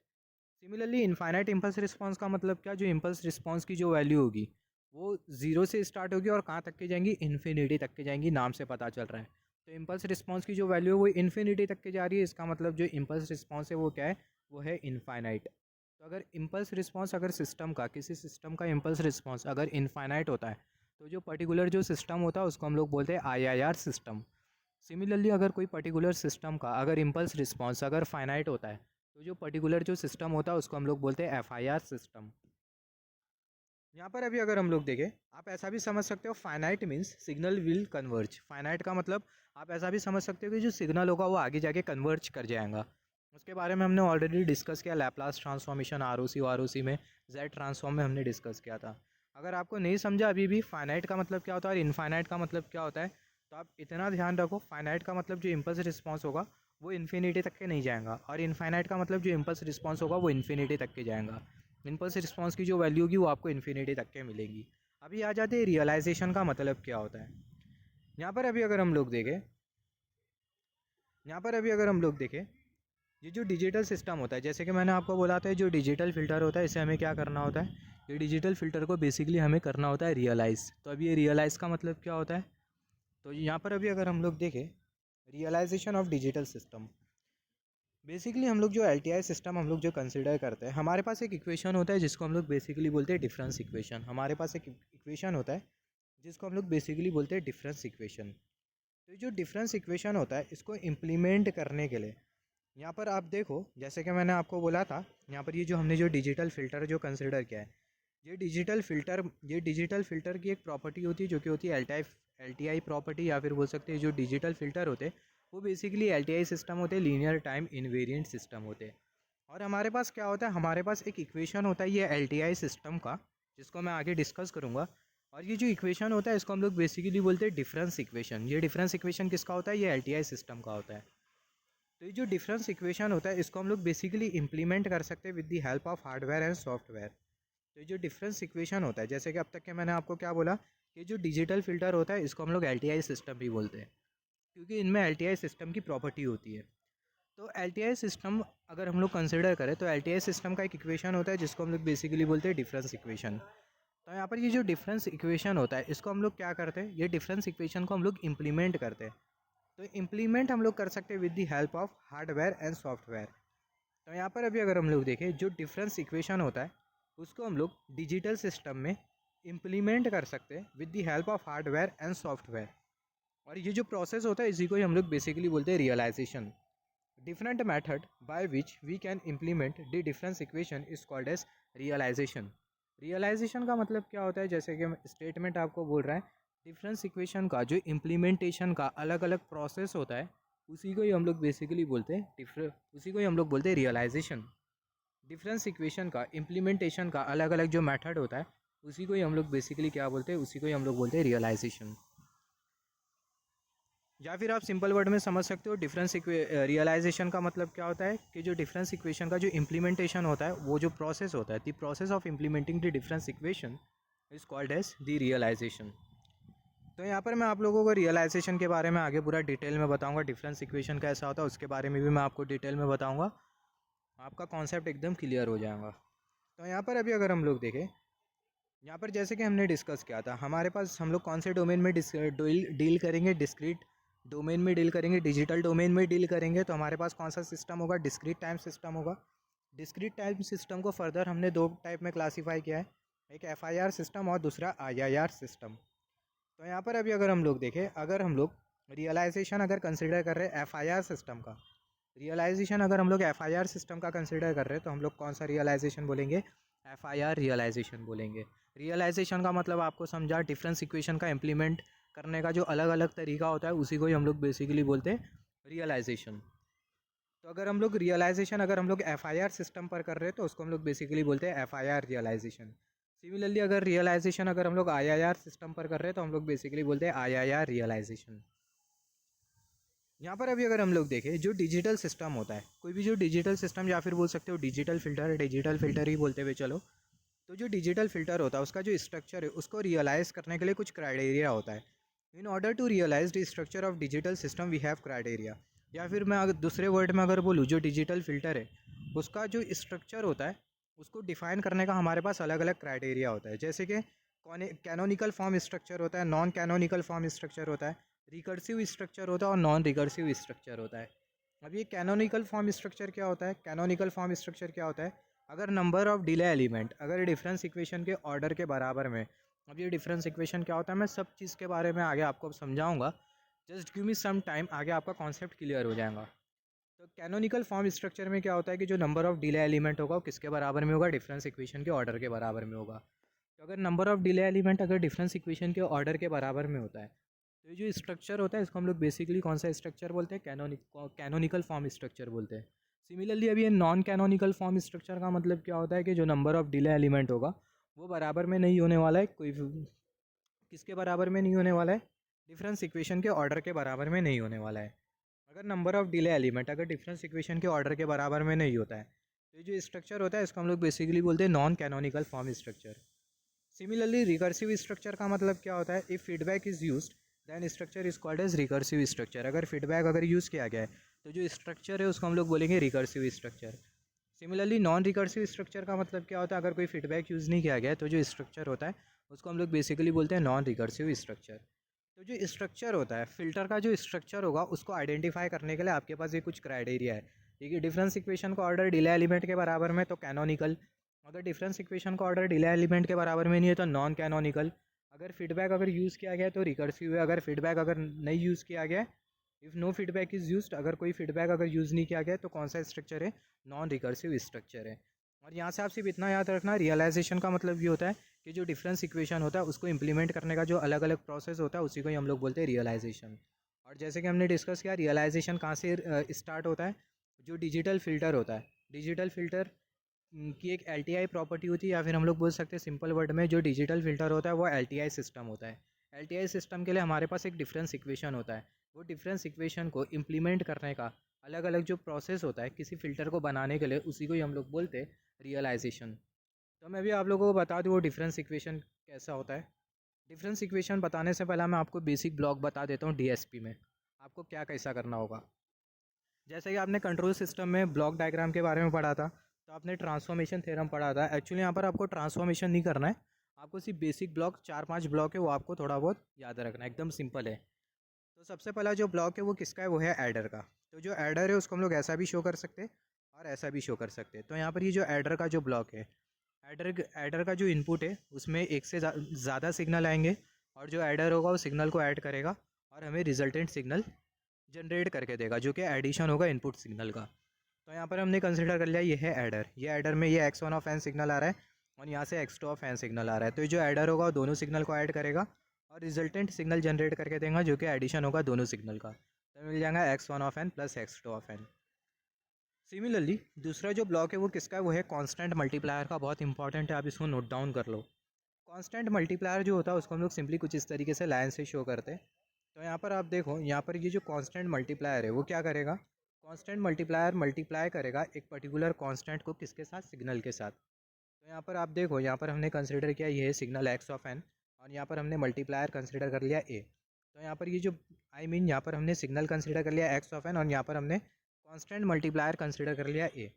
Similarly infinite impulse response का मतलब क्या, जो इम्पल्स रिस्पॉन्स की जो वैल्यू होगी वो जीरो से स्टार्ट होगी और कहाँ तक के जाएंगी, इन्फिनिटी तक के जाएंगी, नाम से पता चल रहा है। तो इम्पल्स रिस्पॉन्स की जो वैल्यू है वो इन्फिनिटी तक के जा रही है, इसका मतलब जो इम्पल्स रिस्पॉन्स है वो क्या है, वो है इनफाइनाइट। तो अगर इम्पल्स रिस्पॉन्स अगर सिस्टम का किसी सिस्टम का इम्पल्स रिस्पॉन्स अगर इनफाइनाइट होता है तो जो पर्टिकुलर जो सिस्टम होता है उसको हम लोग बोलते हैं आईआईआर सिस्टम। सिमिलरली अगर कोई पर्टिकुलर सिस्टम का अगर इम्पल्स रिस्पॉन्स अगर फाइनाइट होता है तो जो पर्टिकुलर जो सिस्टम होता है उसको हम लोग बोलते हैं एफआईआर सिस्टम। यहाँ पर अभी अगर हम लोग देखें, आप ऐसा भी समझ सकते हो finite means signal will converge. Finite का मतलब आप ऐसा भी समझ सकते हो कि जो सिग्नल होगा वो आगे जाके कन्वर्ज कर जाएगा। उसके बारे में हमने ऑलरेडी डिस्कस किया, लैप्लास ट्रांसफॉर्मेशन आरओसी में जेड ट्रांसफॉर्म में हमने डिस्कस किया था। अगर आपको नहीं समझा अभी भी फाइनाइट का मतलब क्या होता है और इनफाइनाइट का मतलब क्या होता है, तो आप इतना ध्यान रखो, फाइनाइट का मतलब जो इम्पल्स रिस्पॉन्स होगा वो इन्फिनिटी तक के नहीं जाएगा, और इनफाइनाइट का मतलब जो इम्पल्स रिस्पॉन्स होगा वो इन्फिनिटी तक के जाएगा। इम्पल्स रिस्पॉन्स की जो वैल्यू होगी वो आपको इन्फिनिटी तक के मिलेगी। अभी आ जाते हैं रियलाइजेशन का मतलब क्या होता है। यहाँ पर अभी अगर हम लोग देखें, ये जो डिजिटल सिस्टम होता है, जैसे कि मैंने आपको बोला था जो डिजिटल फ़िल्टर होता है इसे हमें क्या करना होता है, ये डिजिटल फ़िल्टर को बेसिकली हमें करना होता है रियलाइज़। तो अभी ये रियलाइज़ का मतलब क्या होता है, तो यहाँ पर अभी अगर हम लोग देखें realisation of digital system, basically हम लोग जो एलटीआई सिस्टम हम लोग जो कंसिडर करते हैं, हमारे पास एक इक्वेशन होता है जिसको हम लोग बेसिकली बोलते हैं डिफरेंस इक्वेशन। हमारे पास एक इक्वेशन होता है जिसको हम लोग बेसिकली बोलते हैं डिफरेंस इक्वेशन। तो जो डिफरेंस इक्वेशन होता है इसको इम्प्लीमेंट करने के लिए यहाँ पर आप देखो, जैसे कि मैंने आपको बोला था, यहाँ पर ये जो हमने जो डिजिटल फ़िल्टर जो कंसिडर किया है, ये डिजिटल फ़िल्टर की एक प्रॉपर्टी होती है जो कि होती है एलटीआई प्रॉपर्टी, या फिर बोल सकते हैं जो डिजिटल फ़िल्टर होते हैं वो बेसिकली एलटीआई सिस्टम होते हैं, लीनियर टाइम इनवेरिएंट सिस्टम होते हैं। और हमारे पास क्या होता है, हमारे पास एक इक्वेशन होता है ये एलटीआई सिस्टम का, जिसको मैं आगे डिस्कस करूँगा। और ये जो इक्वेशन होता है इसको हम लोग बेसिकली बोलते हैं डिफरेंस इक्वेशन। ये डिफरेंस इक्वेशन किसका होता है, ये एलटीआई सिस्टम का होता है। तो ये जो डिफरेंस इक्वेशन होता है इसको हम लोग बेसिकली इंप्लीमेंट कर सकते हैं with the help of hardware and software. तो ये जो डिफरेंस इक्वेशन होता है, जैसे कि अब तक के मैंने आपको क्या बोला कि जो डिजिटल फ़िल्टर होता है इसको हम लोग एलटीआई सिस्टम भी बोलते हैं, क्योंकि इनमें एलटीआई सिस्टम की प्रॉपर्टी होती है। तो एलटीआई सिस्टम अगर हम लोग कंसिडर करें तो एलटीआई सिस्टम का एक इक्वेशन होता है जिसको हम लोग बेसिकली बोलते हैं डिफरेंस इक्वेशन। तो यहाँ पर ये जो डिफरेंस इक्वेशन होता है इसको हम लोग क्या करते हैं, ये डिफरेंस इक्वेशन को हम लोग इम्प्लीमेंट करते हैं। तो इम्प्लीमेंट हम लोग कर सकते हैं with the help of hardware and software. तो यहाँ पर अभी अगर हम लोग देखें जो डिफरेंस इक्वेशन होता है उसको हम लोग डिजिटल सिस्टम में इम्प्लीमेंट कर सकते हैं with the help of hardware and software. और ये जो प्रोसेस होता है इसी को ही हम लोग बेसिकली बोलते हैं realisation. Different method by which we can implement the difference equation is called as realisation. Realisation का मतलब क्या होता है, जैसे कि स्टेटमेंट आपको बोल रहा है डिफरेंस इक्वेशन का जो इम्प्लीमेंटेशन का अलग अलग प्रोसेस होता है उसी को ही हम लोग बेसिकली बोलते हैं उसी को ही हम लोग बोलते हैं रियलाइजेशन। डिफरेंस इक्वेशन का इम्प्लीमेंटेशन का अलग अलग जो मेथड होता है उसी को ही हम लोग बेसिकली क्या बोलते हैं, उसी को ही हम लोग बोलते हैं रियलाइजेशन। या फिर आप सिंपल वर्ड में समझ सकते हो डिफरेंस रियलाइजेशन का मतलब क्या होता है कि जो डिफरेंस इक्वेशन का जो इम्प्लीमेंटेशन होता है वो जो प्रोसेस होता है, the process of implementing the difference equation is called as the realisation. तो यहाँ पर मैं आप लोगों को रियलाइजेशन के बारे में आगे पूरा डिटेल में बताऊंगा, डिफरेंस इक्वेशन कैसा होता है उसके बारे में भी मैं आपको डिटेल में बताऊंगा। आपका कॉन्सेप्ट एकदम क्लियर हो जाएगा। तो यहाँ पर अभी अगर हम लोग देखें, यहाँ पर जैसे कि हमने डिस्कस किया था, हमारे पास हम लोग कौन से डोमेन में डील करेंगे, डिस्क्रीट डोमेन में डील करेंगे, डिजिटल डोमेन में डील करेंगे। तो हमारे पास कौन सा सिस्टम होगा, डिस्क्रीट टाइम सिस्टम होगा। डिस्क्रीट टाइम सिस्टम को फर्दर हमने दो टाइप में क्लासीफाई किया है, एक FIR सिस्टम और दूसरा IIR सिस्टम। तो यहाँ पर अभी अगर हम लोग देखें, अगर हम लोग रियलाइजेशन अगर कंसिडर कर रहे हैं FIR सिस्टम का, रियलाइजेशन अगर हम लोग FIR सिस्टम का कंसिडर कर रहे हैं, तो हम लोग कौन सा रियलाइजेशन बोलेंगे, FIR रियलाइजेशन बोलेंगे। रियलाइजेशन का मतलब आपको समझा, डिफरेंस इक्वेशन का इम्प्लीमेंट करने का जो अलग अलग तरीका होता है उसी को ही हम लोग बेसिकली बोलते हैं रियलाइजेशन। तो अगर हम लोग रियलाइजेशन अगर हम लोग FIR सिस्टम पर कर रहे हैं तो उसको हम लोग बेसिकली बोलते हैं FIR रियलाइजेशन। सिमिलरली अगर रियलाइजेशन अगर हम लोग IIR सिस्टम पर कर रहे हैं तो हम लोग बेसिकली बोलते हैं IIR रियलाइजेशन। यहाँ पर अभी अगर हम लोग देखें, जो डिजिटल सिस्टम होता है, कोई भी जो डिजिटल सिस्टम या फिर बोल सकते हो डिजिटल फिल्टर ही बोलते हुए चलो, तो जो डिजिटल फिल्टर होता है उसका जो स्ट्रक्चर है उसको रियलाइज़ करने के लिए कुछ क्राइटेरिया होता है। In order to realise the structure of digital system we have criteria. या फिर मैं अगर दूसरे वर्ड में अगर बोलूँ, जो डिजिटल फिल्टर है उसका जो स्ट्रक्चर होता है उसको डिफ़ाइन करने का हमारे पास अलग अलग क्राइटेरिया होता है। जैसे कि कैनोनिकल फॉर्म स्ट्रक्चर होता है, नॉन कैनोनिकल फॉर्म स्ट्रक्चर होता है, रिकर्सिव स्ट्रक्चर होता है और नॉन रिकर्सिव स्ट्रक्चर होता है। अब ये कैनोनिकल फॉर्म स्ट्रक्चर क्या होता है, कैनोनिकल फॉर्म स्ट्रक्चर क्या होता है, अगर नंबर ऑफ डिले एलिमेंट अगर डिफरेंस इक्वेशन के ऑर्डर के बराबर में। अब ये डिफरेंस इक्वेशन क्या होता है मैं सब चीज़ के बारे में आगे आपको समझाऊंगा, just give me some time, आगे आपका कॉन्सेप्ट क्लियर हो जाएगा। तो कैनोनिकल फॉर्म स्ट्रक्चर में क्या होता है कि जो नंबर ऑफ डिले एलिमेंट होगा वो किसके बराबर में होगा, डिफरेंस इक्वेशन के ऑर्डर के बराबर में होगा। तो अगर नंबर ऑफ डिले एलिमेंट अगर डिफरेंस इक्वेशन के ऑर्डर के बराबर में होता है तो ये जो स्ट्रक्चर होता है इसको हम लोग बेसिकली कौन सा स्ट्रक्चर बोलते हैं, कैनोनिकल फॉर्म स्ट्रक्चर बोलते हैं। सिमिलरली अभी ये नॉन कैनोनिकल फॉर्म स्ट्रक्चर का मतलब क्या होता है कि जो नंबर ऑफ डिले एलिमेंट होगा वो बराबर में नहीं होने वाला है, कोई किसके बराबर में नहीं होने वाला है, डिफरेंस इक्वेशन के ऑर्डर के बराबर में नहीं होने वाला है। अगर नंबर ऑफ डिले एलिमेंट अगर डिफरेंस इक्वेशन के ऑर्डर के बराबर में नहीं होता है तो ये जो स्ट्रक्चर होता है इसको हम लोग बेसिकली बोलते हैं non canonical form structure. Similarly recursive structure का मतलब क्या होता है, if feedback is used then structure is called as recursive structure. अगर फीडबैक अगर यूज़ किया गया है तो जो स्ट्रक्चर है उसको हम लोग बोलेंगे recursive structure. Similarly non recursive structure का मतलब क्या होता है, अगर कोई फीडबैक यूज़ नहीं किया गया है तो जो स्ट्रक्चर होता है उसको हम लोग बेसिकली बोलते हैं नॉन रिकर्सिव स्ट्रक्चर। तो जो स्ट्रक्चर होता है, फिल्टर का जो स्ट्रक्चर होगा उसको आइडेंटिफाई करने के लिए आपके पास ये कुछ क्राइटेरिया है। ठीक है, डिफरेंस इक्वेशन का ऑर्डर डिले एलिमेंट के बराबर में तो कैनोनिकल, अगर डिफरेंस इक्वेशन का ऑर्डर डिले एलिमेंट के बराबर में नहीं है तो नॉन कैनोनिकल, अगर फीडबैक अगर यूज़ किया गया है तो रिकर्सिव है, अगर फीडबैक अगर नहीं यूज़ किया गया है, if no feedback is used, अगर कोई फीडबैक अगर यूज़ नहीं किया गया तो कौन सा स्ट्रक्चर है, नॉन रिकर्सिव स्ट्रक्चर है। और यहाँ से आप सिर्फ इतना याद रखना, रियलाइजेशन का मतलब ये होता है कि जो डिफरेंस इक्वेशन होता है उसको इंप्लीमेंट करने का जो अलग अलग प्रोसेस होता है उसी को ही हम लोग बोलते हैं रियलाइजेशन। और जैसे कि हमने डिस्कस किया, रियलाइजेशन कहाँ से स्टार्ट होता है, जो डिजिटल फिल्टर होता है, डिजिटल फिल्टर की एक LTI प्रॉपर्टी होती है, या फिर हम लोग बोल सकते हैं सिंपल वर्ड में जो डिजिटल फिल्टर होता है वो LTI सिस्टम होता है। LTI सिस्टम के लिए हमारे पास एक डिफरेंस इक्वेशन होता है, वो डिफरेंस इक्वेशन को इम्प्लीमेंट करने का अलग अलग जो प्रोसेस होता है किसी फ़िल्टर को बनाने के लिए उसी को ही हम लोग बोलते हैं रियलाइजेशन। तो मैं भी आप लोगों को बता दूँ वो डिफरेंस इक्वेशन कैसा होता है। डिफरेंस इक्वेशन बताने से पहले मैं आपको बेसिक ब्लॉक बता देता हूँ DSP में आपको क्या कैसा करना होगा। जैसे कि आपने कंट्रोल सिस्टम में ब्लॉक डायग्राम के बारे में पढ़ा था, तो आपने ट्रांसफॉर्मेशन थ्योरम पढ़ा था। एक्चुअली यहाँ पर आपको ट्रांसफॉर्मेशन नहीं करना है, आपको सिर्फ बेसिक ब्लॉक 4-5 ब्लॉक है वो आपको थोड़ा बहुत याद रखना है, एकदम सिंपल है। तो सबसे पहला जो ब्लॉक है वो किसका है, वो है एडर का। तो जो एडर है उसको हम लोग ऐसा भी शो कर सकते हैं और ऐसा भी शो कर सकते हैं। तो यहाँ पर ये जो एडर का जो ब्लॉक है, एडर का जो इनपुट है उसमें एक से ज़्यादा सिग्नल आएंगे और जो एडर होगा वो सिग्नल को ऐड करेगा और हमें रिजल्टेंट सिग्नल जनरेट करके देगा जो कि एडिशन होगा इनपुट सिग्नल का। तो यहाँ पर हमने कंसिडर कर लिया ये है एडर, ये एडर में ये x1 ऑफ n सिग्नल आ रहा है और यहाँ से x2 ऑफ n सिग्नल आ रहा है। तो ये जो एडर होगा वो दोनों सिग्नल को ऐड करेगा और रिजल्टेंट सिग्नल जनरेट करके देगा जो कि एडिशन होगा दोनों सिग्नल का। तो मिल जाएगा x1 of n plus x2 of n। Similarly दूसरा जो ब्लॉक है वो किसका है, वो है कांस्टेंट मल्टीप्लायर का। बहुत इंपॉर्टेंट है, आप इसको नोट डाउन कर लो। कांस्टेंट मल्टीप्लायर जो होता है उसको हम लोग सिंपली कुछ इस तरीके से लाइन से शो करते हैं। तो यहाँ पर आप देखो, यहाँ पर ये जो कांस्टेंट मल्टीप्लायर है वो क्या करेगा, कांस्टेंट मल्टीप्लायर मल्टीप्लाई करेगा एक पर्टिकुलर कांस्टेंट को किसके साथ, सिग्नल के साथ। तो यहाँ पर आप देखो, यहाँ पर हमने कंसिडर किया ये है सिग्नल x ऑफ n और यहाँ पर हमने मल्टीप्लायर कंसिडर कर लिया a। तो यहाँ पर ये जो यहाँ पर हमने सिग्नल कंसिडर कर लिया x ऑफ n और यहाँ पर हमने कांस्टेंट मल्टीप्लायर कंसिडर कर लिया a।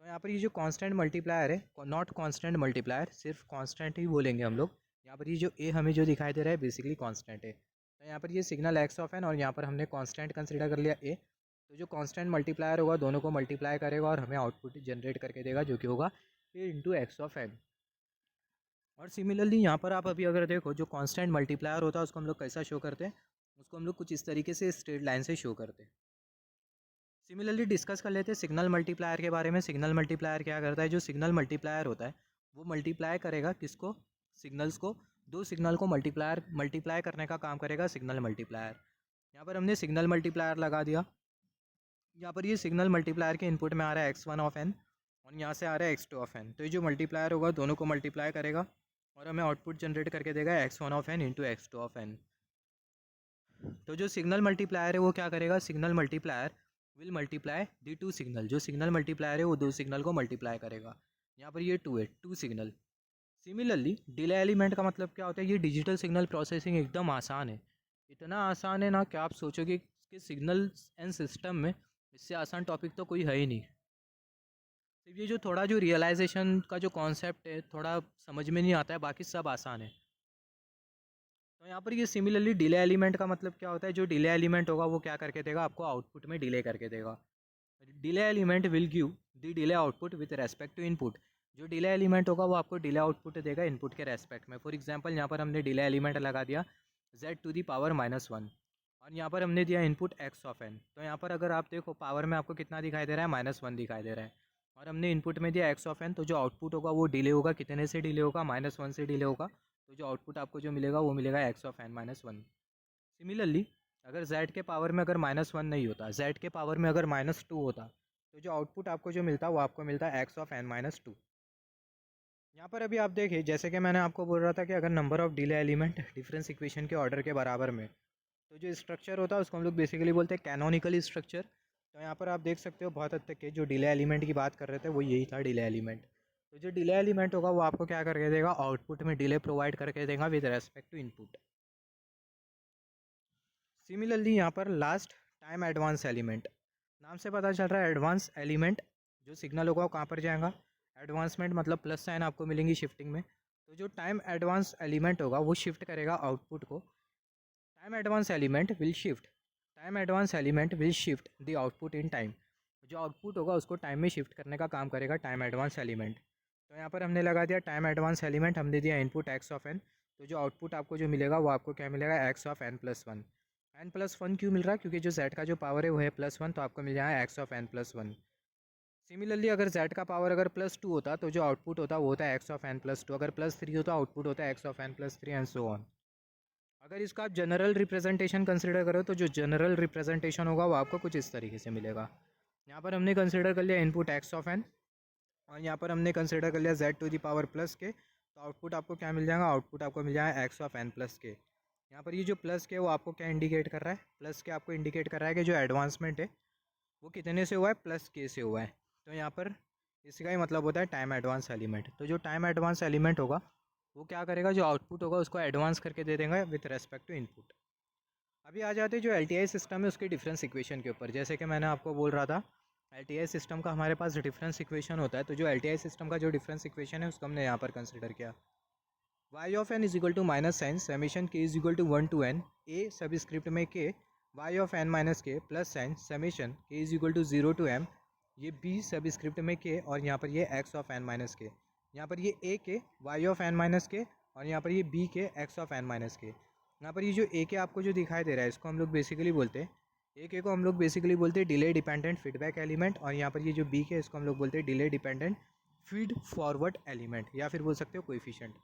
तो यहाँ पर ये जो कांस्टेंट मल्टीप्लायर है, नॉट कांस्टेंट मल्टीप्लायर, सिर्फ कांस्टेंट ही बोलेंगे हम लोग। यहाँ पर ये जो ए हमें जो दिखाई दे रहा है बेसिकली कांस्टेंट है। तो यहाँ पर ये सिग्नल एक्स ऑफ एन और यहाँ पर हमने कांस्टेंट कंसिडर कर लिया ए। तो जो कांस्टेंट मल्टीप्लायर होगा दोनों को मल्टीप्लाई करेगा और हमें आउटपुट जनरेट करके देगा, जो कि होगा ए इंटू एक्स ऑफ एन। और सिमिलरली यहाँ पर आप अभी अगर देखो, जो कांस्टेंट मल्टीप्लायर होता है उसको हम लोग कैसा शो करते हैं, उसको हम लोग कुछ इस तरीके से स्ट्रेट लाइन से शो करते हैं। सिमिलरली डिस्कस कर लेते हैं सिग्नल मल्टीप्लायर के बारे में। सिग्नल मल्टीप्लायर क्या करता है, जो सिग्नल मल्टीप्लायर होता है वो मल्टीप्लाई करेगा किसको, सिग्नल्स को। दो सिग्नल को मल्टीप्लाई करने का काम करेगा सिग्नल मल्टीप्लायर। यहाँ पर हमने सिग्नल मल्टीप्लायर लगा दिया। यहाँ पर ये सिग्नल मल्टीप्लायर के इनपुट में आ रहा है x1 ऑफ n और यहाँ से आ रहा है x2 ऑफ n। तो ये जो मल्टीप्लायर होगा दोनों को मल्टीप्लाई करेगा और हमें आउटपुट जनरेट करके देगा x1 of n into x2 of n। तो जो सिग्नल मल्टीप्लायर है वो क्या करेगा, signal multiplier will multiply the two signal. जो सिग्नल मल्टीप्लायर है वो दो सिग्नल को मल्टीप्लाई करेगा। यहाँ पर ये टू है, two signal. Similarly delay element का मतलब क्या होता है, ये डिजिटल सिग्नल प्रोसेसिंग एकदम आसान है। इतना आसान है ना कि आप सोचोगे कि सिग्नल एंड सिस्टम में इससे आसान टॉपिक तो कोई है ही नहीं। तो ये जो थोड़ा जो रियलाइजेशन का जो कॉन्सेप्ट है थोड़ा समझ में नहीं आता है, बाकी सब आसान है। तो यहाँ पर ये सिमिलरली डिले एलिमेंट का मतलब क्या होता है, जो डिले एलिमेंट होगा वो क्या करके देगा, आपको आउटपुट में डिले करके देगा। Delay element will give the delay output with respect to input. जो डिले एलिमेंट होगा वो आपको डिले आउटपुट देगा इनपुट के रेस्पेक्ट में। फॉर एग्जांपल यहाँ पर हमने डिले एलिमेंट लगा दिया z टू दी पावर -1 और यहाँ पर हमने दिया इनपुट x ऑफ n। तो यहाँ पर अगर आप देखो पावर में आपको कितना दिखाई दे रहा है, -1 दिखाई दे रहा है और हमने इनपुट में दिया x ऑफ n। तो जो आउटपुट होगा वो डिले होगा, कितने से डिले होगा, -1 से डिले होगा। तो जो आउटपुट आपको जो मिलेगा वो मिलेगा x ऑफ n -1। सिमिलरली अगर z के पावर में अगर -1 नहीं होता, z के पावर में अगर -2 होता, तो जो आउटपुट आपको जो मिलता वो आपको मिलता है x ऑफ n -2। यहाँ पर अभी आप देखिए, जैसे कि मैंने आपको बोल रहा था कि अगर number of delay element difference equation के ऑर्डर के बराबर में, तो जो स्ट्रक्चर होता है उसको हम लोग बेसिकली बोलते हैं कैनोनिकल स्ट्रक्चर। तो यहाँ पर आप देख सकते हो बहुत हद तक के जो डिले एलिमेंट की बात कर रहे थे वो यही था डिले एलिमेंट। तो जो डिले एलिमेंट होगा वो आपको क्या करके देगा, आउटपुट में डिले प्रोवाइड करके देगा with respect to input. Similarly यहाँ पर लास्ट टाइम एडवांस एलिमेंट, नाम से पता चल रहा है एडवांस एलिमेंट जो सिग्नल होगा वो कहाँ पर जाएगा, एडवांसमेंट मतलब प्लस साइन आपको मिलेंगी शिफ्टिंग में। तो जो टाइम एडवांस एलिमेंट होगा वो शिफ्ट करेगा आउटपुट को। Time advance element will shift, time advance element will shift the output in time. जो आउटपुट होगा उसको टाइम में शिफ्ट करने का काम करेगा टाइम एडवांस एलिमेंट। तो यहाँ पर हमने लगा दिया टाइम एडवांस एलिमेंट, हमने दिया इनपुट x ऑफ n। तो जो आउटपुट आपको जो मिलेगा वो आपको क्या मिलेगा, x ऑफ n+1। n+1 क्यों मिल रहा है, क्योंकि जो z का जो पावर है वो है +1, तो आपको मिल जाएगा x ऑफ n+1। सिमिलरली अगर z का पावर अगर +2 होता तो जो आउटपुट होता वो होता है x ऑफ n+2। अगर +3 होता आउटपुट होता है x of n+3 and so on. अगर इसका आप जनरल रिप्रेजेंटेशन कंसिडर करो तो जो जनरल रिप्रेजेंटेशन होगा वो आपको कुछ इस तरीके से मिलेगा। यहाँ पर हमने कंसिडर कर लिया इनपुट x ऑफ n और यहाँ पर हमने कंसिडर कर लिया z to the power plus के। तो आउटपुट आपको क्या मिल जाएगा, आउटपुट आपको मिल जाएगा x ऑफ n+k। यहाँ पर ये जो प्लस के वो आपको क्या इंडिकेट कर रहा है, प्लस के आपको इंडिकेट कर रहा है कि जो एडवांसमेंट है वो कितने से हुआ है, +k से हुआ है। तो यहाँ पर इसका ही मतलब होता है टाइम एडवांस एलिमेंट। तो जो टाइम एडवांस एलिमेंट होगा वो क्या करेगा, जो आउटपुट होगा उसको एडवांस करके दे देगा विथ रेस्पेक्ट टू इनपुट। अभी आ जाते हैं जो LTI सिस्टम है उसके डिफरेंस इक्वेशन के ऊपर। जैसे कि मैंने आपको बोल रहा था LTI सिस्टम का हमारे पास डिफरेंस इक्वेशन होता है। तो जो LTI सिस्टम का जो डिफरेंस इक्वेशन है उसको हमने यहाँ पर कंसिडर किया। y of n is equal to minus sine summation k is equal to 1 to n a subscript में k, y of n minus के plus sine summation k is equal to 0 to m, ये b subscript में k और यहाँ पर ये x of n minus k, यहाँ पर ये a के y of n minus k और यहाँ पर ये b के x of n minus k. यहाँ पर ये जो a के आपको जो दिखाई दे रहा है इसको हम लोग बेसिकली बोलते हैं, a के को हम लोग बेसिकली बोलते हैं डिले डिपेंडेंट फीडबैक एलिमेंट और यहाँ पर ये जो b के इसको हम लोग बोलते हैं delay dependent feed forward element या फिर बोल सकते हो कोएफिशिएंट,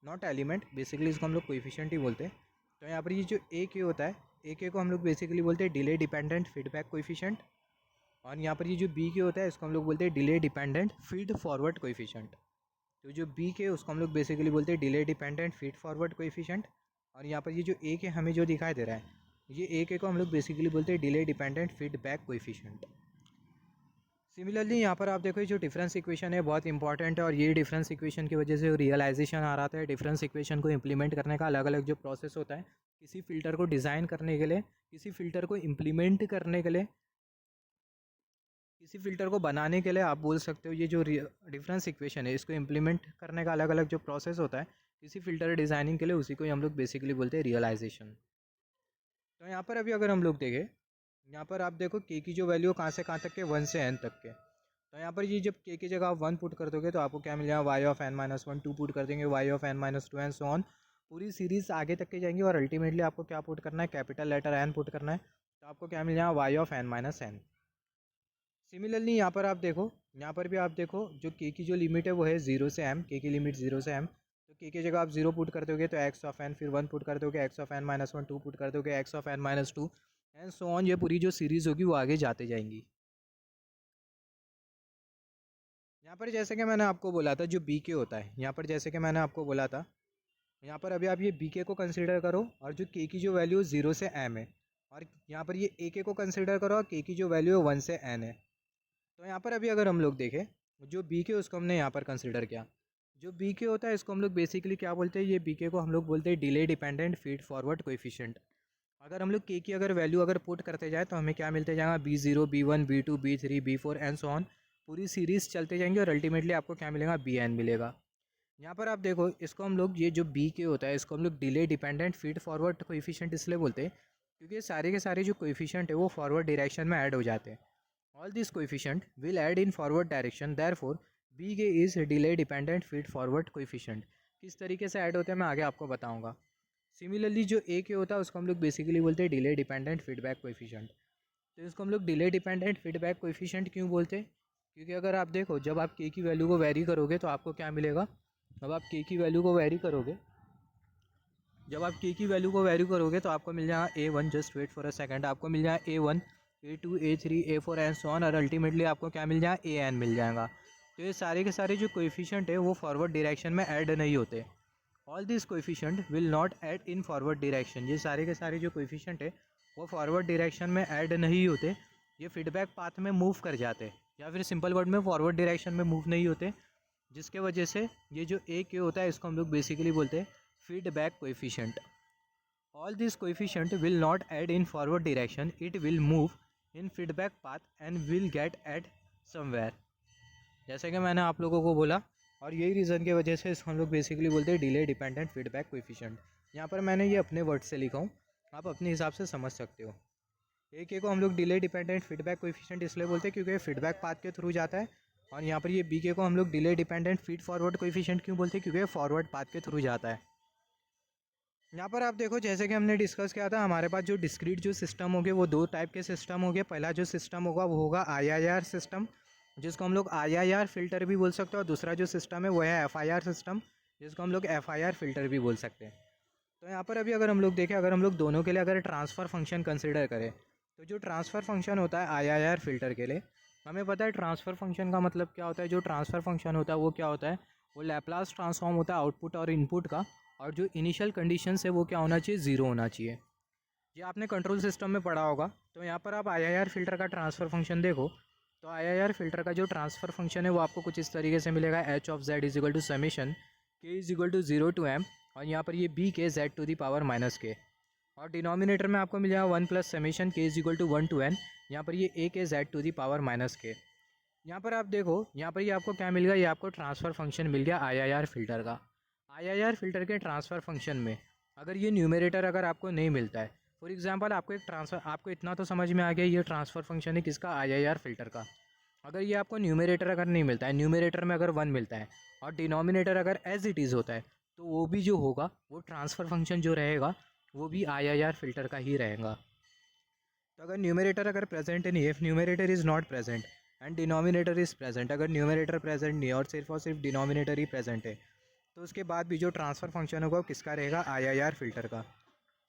नॉट एलिमेंट, बेसिकली इसको हम लोग कोएफिशिएंट ही बोलते हैं। तो यहाँ पर ये जो ए के होता है, ए के को हम लोग बेसिकली बोलते हैं डिले डिपेंडेंट फीडबैक कोएफिशिएंट और यहाँ पर ये जो बी के होता है इसको हम लोग बोलते हैं delay dependent feed forward coefficient. तो जो बी के उसको हम लोग बेसिकली बोलते हैं delay dependent feed forward coefficient और यहाँ पर ये जो ए के हमें जो दिखाई दे रहा है ये ए के को हम लोग बेसिकली बोलते हैं delay dependent feedback coefficient. Similarly यहाँ पर आप देखो ये जो डिफरेंस इक्वेशन है बहुत इंपॉर्टेंट है और ये डिफरेंस इक्वेशन की वजह से रियलाइजेशन आ रहा था। डिफरेंस इक्वेशन को इम्प्लीमेंट करने का अलग अलग जो प्रोसेस होता है किसी फ़िल्टर को डिज़ाइन करने के लिए, किसी फ़िल्टर को इम्प्लीमेंट करने के लिए किसी फ़िल्टर को बनाने के लिए आप बोल सकते हो ये जो डिफरेंस इक्वेशन है इसको इम्प्लीमेंट करने का अलग अलग जो प्रोसेस होता है किसी फ़िल्टर डिज़ाइनिंग के लिए, उसी को हम लोग बेसिकली बोलते हैं रियलाइजेशन। तो यहाँ पर अभी अगर हम लोग देखें, यहाँ पर आप देखो के की जो वैल्यू कहाँ से कहाँ तक के, 1 से n तक के। तो यहाँ पर ये जब के की जगह आप 1 पुट कर दोगे तो आपको क्या मिल जाएगा, वाई ऑफ n-1, 2 पुट कर देंगे Y of n-2 and so on, पूरी सीरीज़ आगे तक के जाएंगी और अल्टीमेटली आपको क्या पुट करना है, कैपिटल लेटर n पुट करना है, तो आपको क्या मिल जाएगा, वाई ऑफ n-n। सिमिलरली यहाँ पर आप देखो, यहाँ पर भी आप देखो जो के की जो लिमिट है वो है 0 से m, के की लिमिट 0 से m, तो के की जगह आप 0 पुट कर दोगे तो x ऑफ n, फिर 1 पुट कर दोगे x ऑफ n-1, 2 पुट कर दोगे x of n-2 and so on, ये पूरी जो सीरीज़ होगी वो आगे जाते जाएंगी। यहाँ पर जैसे कि मैंने आपको बोला था जो बी के होता है, यहाँ पर जैसे कि मैंने आपको बोला था, यहाँ पर अभी आप ये बी के को कंसिडर करो और जो के की जो वैल्यू 0 से m है, और यहाँ पर ये ए के को कंसिडर करो और के की जो वैल्यू है 1 से n है। तो यहाँ पर अभी अगर हम लोग देखें जो बी के उसको हमने यहाँ पर कंसिडर किया, जो बी के होता है इसको हम लोग बेसिकली क्या बोलते हैं, ये बी के को हम लोग बोलते हैं delay dependent feed forward coefficient. अगर हम लोग के की अगर वैल्यू अगर पुट करते जाए तो हमें क्या मिलते जाएगा, B0, B1, B2, B3, B4 and so on, पूरी सीरीज़ चलते जाएंगे और अल्टीमेटली आपको क्या मिलेगा, BN मिलेगा। यहाँ पर आप देखो इसको हम लोग ये जो बी के होता है इसको हम लोग delay dependent feed forward coefficient इसलिए बोलते हैं क्योंकि ये सारे के सारे जो कोएफिशिएंट है वो फॉरवर्ड डायरेक्शन में ऐड हो जाते हैं। All this coefficient will add in forward direction, therefore B k is delay dependent feed forward coefficient. किस तरीके से ऐड होते हैं मैं आगे आपको बताऊँगा। सिमिलरली जो ए के होता है उसको हम लोग बेसिकली बोलते हैं डिले डिपेंडेंट फीडबैक कोएफिशिएंट। तो इसको हम लोग डिले डिपेंडेंट फीडबैक कोएफिशिएंट क्यों बोलते हैं, क्योंकि अगर आप देखो जब आप के की वैल्यू को वेरी करोगे तो आपको क्या मिलेगा, जब आप के की वैल्यू को वेरी करोगे, जब आप के की वैल्यू को वेरी करोगे तो आपको मिल जाएगा A1, just wait for a second, आपको मिल जाएगा A1, A2, A3, A4 and so on, और अल्टीमेटली आपको क्या मिल जाएगा, AN मिल जाएगा। तो ये सारे के सारे जो कोएफिशिएंट है वो फॉरवर्ड डायरेक्शन में ऐड नहीं होते। All this coefficient will not add in forward direction, ये सारे के सारे जो कोएफिशिएंट है वो फॉरवर्ड डायरेक्शन में ऐड नहीं होते, ये फीडबैक पाथ में मूव कर जाते, या फिर सिंपल वर्ड में फॉरवर्ड डायरेक्शन में मूव नहीं होते, जिसके वजह से ये जो ए के होता है इसको हम लोग बेसिकली बोलते हैं feedback coefficient. All this coefficient will not add in forward direction, it will move in feedback path and will get eight somewhere, जैसे कि मैंने आप लोगों को बोला, और यही रीज़न की वजह से इसको हम लोग बेसिकली बोलते हैं डिले डिपेंडेंट फीडबैक कोएफिशिएंट। यहाँ पर मैंने ये अपने वर्ड से लिखा हूँ, आप अपने हिसाब से समझ सकते हो। ए के को हम लोग डिले डिपेंडेंट फीडबैक कोएफिशिएंट इसलिए बोलते हैं क्योंकि फीडबैक पाथ के थ्रू जाता है, और यहाँ पर ये बी के को हम लोग delay dependent feed forward coefficient क्यों बोलते हैं, क्योंकि फॉरवर्ड पाथ के थ्रू जाता है। यहाँ पर आप देखो जैसे कि हमने डिस्कस किया था, हमारे पास जो डिस्क्रीट जो सिस्टम होंगे वो दो टाइप के सिस्टम होंगे। पहला जो सिस्टम होगा वो होगा IIR सिस्टम, जिसको हम लोग IIR फिल्टर भी बोल सकते हैं, और दूसरा जो सिस्टम है वो है FIR सिस्टम, जिसको हम लोग FIR फिल्टर भी बोल सकते हैं। तो यहाँ पर अभी अगर हम लोग देखें, अगर हम लोग दोनों के लिए अगर ट्रांसफ़र फंक्शन कंसिडर करें, तो जो ट्रांसफ़र फंक्शन होता है IIR फिल्टर के लिए, हमें पता है ट्रांसफ़र फंक्शन का मतलब क्या होता है। जो ट्रांसफ़र फंक्शन होता है वो क्या होता है, वो लैप्लास ट्रांसफॉर्म होता है आउटपुट और इनपुट का, और जो इनिशियल कंडीशंस है वो क्या होना चाहिए, 0 होना चाहिए। ये आपने कंट्रोल सिस्टम में पढ़ा होगा। तो यहाँ पर आप IIR फिल्टर का ट्रांसफ़र फंक्शन देखो, तो IIR फिल्टर का जो ट्रांसफ़र फंक्शन है वो आपको कुछ इस तरीके से मिलेगा, h(z) is equal to summation k is equal to 0 to m, और यहाँ पर ये b k z to the power minus k, और डिनोमिनेटर में आपको मिल जाएगा 1 plus summation k is equal to 1 to n, यहाँ पर ये a k z to the power minus k. यहाँ पर आप देखो, यहाँ पर ये आपको क्या मिल गया, ये आपको ट्रांसफ़र फंक्शन मिल गया IIR फिल्टर का। IIR फिल्टर के ट्रांसफ़र फंक्शन में अगर ये न्यूमरेटर अगर आपको नहीं मिलता है, फॉर एग्जांपल आपको एक ट्रांसफ़र, आपको इतना तो समझ में आ गया ये ट्रांसफ़र फंक्शन है किसका, IIR फिल्टर का। अगर ये आपको न्यूमरेटर अगर नहीं मिलता है, न्यूमरेटर में अगर 1 मिलता है और डिनोमिनेटर अगर एज इट इज़ होता है, तो वो भी जो होगा वो ट्रांसफ़र फंक्शन जो रहेगा वो भी IIR फिल्टर का ही रहेगा। तो अगर न्यूमरेटर अगर प्रेजेंट नहीं है, if numerator is not present and denominator is present, अगर न्यूमरेटर प्रेजेंट नहीं है और सिर्फ डिनोमिनेटर ही प्रेजेंट है, तो उसके बाद भी जो ट्रांसफ़र फंक्शन होगा वो किसका रहेगा, IIR फिल्टर का।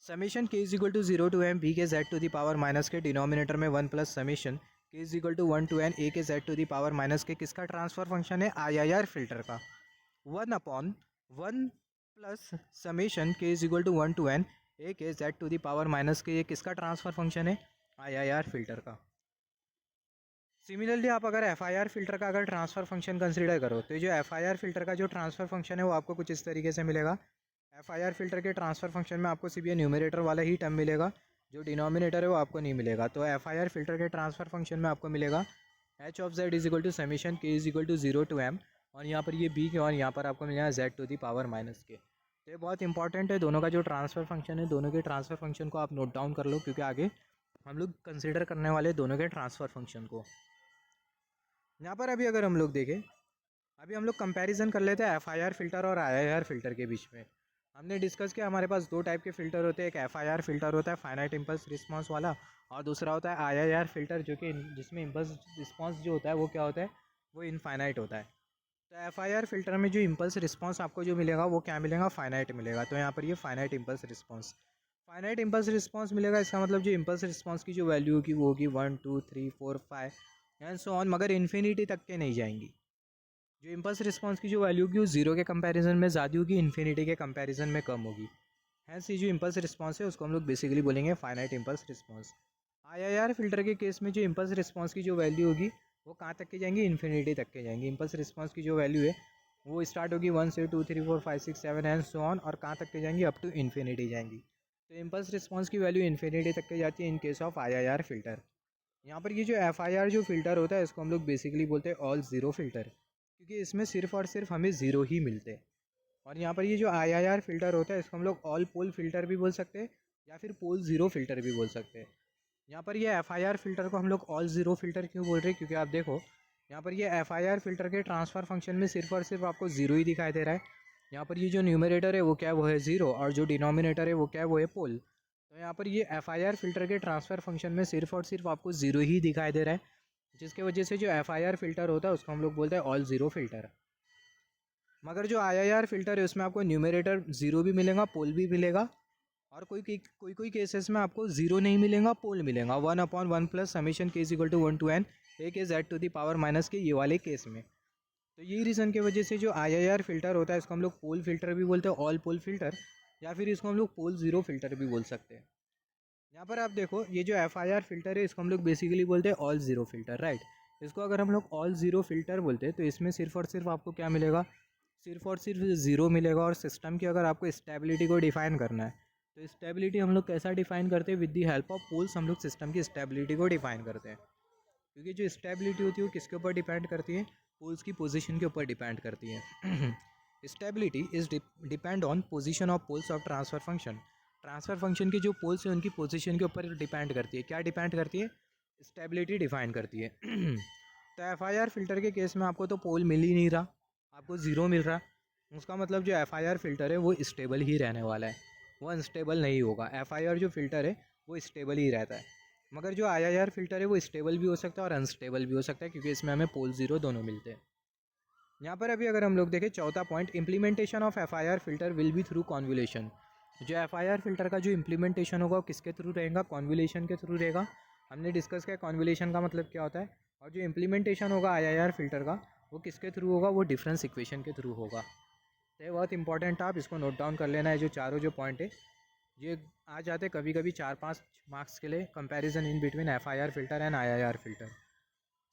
Summation k is equal to 0 to m b k z to the power minus k, denominator में 1 plus summation k is equal to 1 to n a k z to the power minus k, किसका transfer function है, IIR filter का। 1/1 plus summation k is equal to 1 to n a k z to the power minus k, ये किसका transfer function है, IIR filter का। Similarly आप अगर FIR filter का अगर ट्रांसफ़र फंक्शन कंसीडर करो, तो जो FIR फिल्टर का जो ट्रांसफ़र फंक्शन है वो आपको कुछ इस तरीके से मिलेगा। FIR फिल्टर के ट्रांसफ़र फंक्शन में आपको सिर्फ ये न्यूमरेटर वाला ही टर्म मिलेगा, जो डिनोमिनेटर है वो आपको नहीं मिलेगा। तो FIR फिल्टर के ट्रांसफ़र फंक्शन में आपको मिलेगा H of Z is equal to summation के is equal to 0 to m, और यहाँ पर ये बी के, और यहाँ पर आपको मिल जाएगा z to the power minus के। तो ये बहुत इंपॉर्टेंट है, दोनों का जो ट्रांसफ़र फंक्शन है, दोनों के ट्रांसफ़र फंक्शन को आप नोट डाउन कर लो, क्योंकि आगे हम लोग कंसिडर करने वाले दोनों के ट्रांसफ़र फंक्शन को। यहाँ पर अभी अगर हम लोग देखें, अभी हम लोग कंपैरिजन कर लेते हैं एफआईआर फ़िल्टर और आईआईआर फ़िल्टर के बीच में। हमने डिस्कस किया हमारे पास दो टाइप के फ़िल्टर होते हैं, एक एफआईआर फ़िल्टर होता है फाइनाइट इम्पल्स रिस्पांस वाला, और दूसरा होता है आईआईआर फ़िल्टर जो कि जिसमें इम्पल्स रिस्पांस जो होता है वो क्या होता है, वो इनफाइनाइट होता है। तो एफआईआर फ़िल्टर में जो इम्पल्स रिस्पांस आपको जो मिलेगा वो क्या मिलेगा, फाइनाइट मिलेगा। तो यहाँ पर ये फाइनाइट इम्पल्स रिस्पांस मिलेगा। इसका मतलब जो इम्पल्स रिस्पांस की जो वैल्यू होगी वो होगी 1 2 3 4 5 एंड सो ऑन, मगर इन्फिनिटी तक के नहीं जाएंगी। जो इम्पल्स रिस्पांस की जो वैल्यू होगी वो जीरो के कंपैरिजन में ज़्यादा होगी, इन्फिनिटी के कंपैरिजन में कम होगी। हैंस ये जो इम्पल्स रिस्पांस है उसको हम लोग बेसिकली बोलेंगे finite impulse response. IIR filter के केस में जो इम्पल्स रिस्पांस की जो वैल्यू होगी वो कहाँ तक के जाएंगी, इन्फिनिटी तक के जाएंगी। इम्पल्स रिस्पांस की जो वैल्यू है वो स्टार्ट होगी 1 से 2 3 4 5 6 7 एंड सो ऑन, और कहाँ तक के जाएंगी, अप टू इन्फिनिटी जाएंगी। तो इम्पल्स रिस्पांस की वैल्यू इन्फिनिटी तक के जाती है in case of IIR filter. यहाँ पर ये जो एफआईआर जो फ़िल्टर होता है इसको हम लोग बेसिकली बोलते हैं ऑल ज़ीरो फ़िल्टर, क्योंकि इसमें सिर्फ और सिर्फ हमें ज़ीरो ही मिलते हैं। और यहाँ पर ये जो आईआईआर फ़िल्टर होता है इसको हम लोग ऑल पोल फ़िल्टर भी बोल सकते हैं या फिर पोल ज़ीरो फ़िल्टर भी बोल सकते हैं। यहाँ पर ये एफआईआर फ़िल्टर को हम लोग ऑल ज़ीरो फ़िल्टर क्यों बोल रहे हैं, क्योंकि आप देखो यहाँ पर ये एफआईआर फ़िल्टर के ट्रांसफ़र फंक्शन में सिर्फ और सिर्फ आपको ज़ीरो ही दिखाई दे रहा है। यहाँ पर ये जो न्यूमरेटर है वो क्या है, वो है ज़ीरो, और जो डिनोमिनेटर है वो क्या है, वो है पोल। तो यहाँ पर ये एफआईआर फ़िल्टर के ट्रांसफ़र फंक्शन में सिर्फ और सिर्फ आपको ज़ीरो ही दिखाई दे रहा है, जिसकी वजह से जो एफआईआर फ़िल्टर होता है उसको हम लोग बोलते हैं ऑल ज़ीरो फ़िल्टर। मगर जो आईआईआर फ़िल्टर है उसमें आपको न्यूमरेटर ज़ीरो भी मिलेगा, पोल भी मिलेगा, और कोई केसेस में आपको ज़ीरो नहीं मिलेगा, पोल मिलेगा। 1/1 प्लस समीशन के is equal to 1 to n A k z to the power minus k, ये वाले केस में। तो यही रीज़न की वजह से जो आईआईआर फ़िल्टर होता है इसको हम लोग पोल फ़िल्टर भी बोलते हैं, ऑल पोल फ़िल्टर, या फिर इसको हम लोग पोल ज़ीरो फ़िल्टर भी बोल सकते हैं। यहाँ पर आप देखो ये जो एफआईआर फ़िल्टर है इसको हम लोग बेसिकली बोलते हैं ऑल ज़ीरो फ़िल्टर, राइट। इसको अगर हम लोग ऑल ज़ीरो फ़िल्टर बोलते हैं तो इसमें सिर्फ और सिर्फ आपको क्या मिलेगा, सिर्फ और सिर्फ ज़ीरो मिलेगा। और सिस्टम की अगर आपको स्टेबिलिटी को डिफ़ाइन करना है तो स्टेबिलिटी हम लोग कैसा डिफ़ाइन करते हैं, with the help of poles हम लोग सिस्टम की स्टेबिलिटी को डिफ़ाइन करते हैं। क्योंकि जो स्टेबिलिटी होती है वो किसके ऊपर डिपेंड करती है, पोल्स की पोजीशन के ऊपर डिपेंड करती है। Stability is depend on position of poles of transfer function. Transfer function की जो पोल्स हैं उनकी पोजीशन के ऊपर डिपेंड करती है। क्या डिपेंड करती है, स्टेबिलिटी डिफाइन करती है। तो एफआईआर फ़िल्टर के केस में आपको तो पोल मिल ही नहीं रहा, आपको ज़ीरो मिल रहा, उसका मतलब जो एफआईआर फ़िल्टर है वो स्टेबल ही रहने वाला है, वो अनस्टेबल नहीं होगा। एफआईआर जो फ़िल्टर है वो स्टेबल ही रहता है, मगर जो आईआईआर फ़िल्टर है वो स्टेबल भी हो सकता है और अनस्टेबल भी हो सकता है, क्योंकि इसमें हमें पोल ज़ीरो दोनों मिलते हैं। यहाँ पर अभी अगर हम लोग देखें चौथा point, implementation of FIR filter will be through convolution. जो एफआईआर फ़िल्टर का जो इम्प्लीमेंटेशन होगा वो किसके थ्रू रहेगा, कॉन्वोल्यूशन के थ्रू रहेगा। हमने डिस्कस किया कॉन्वोल्यूशन का मतलब क्या होता है, और जो इम्प्लीमेंटेशन होगा आईआईआर फ़िल्टर का वो किसके थ्रू होगा, वो डिफरेंस इक्वेशन के थ्रू होगा। तो ये बहुत इंपॉर्टेंट, आप इसको नोट डाउन कर लेना है। जो चारों जो पॉइंट है ये आ जाते कभी कभी 4-5 मार्क्स के लिए, comparison in between FIR filter and IIR filter.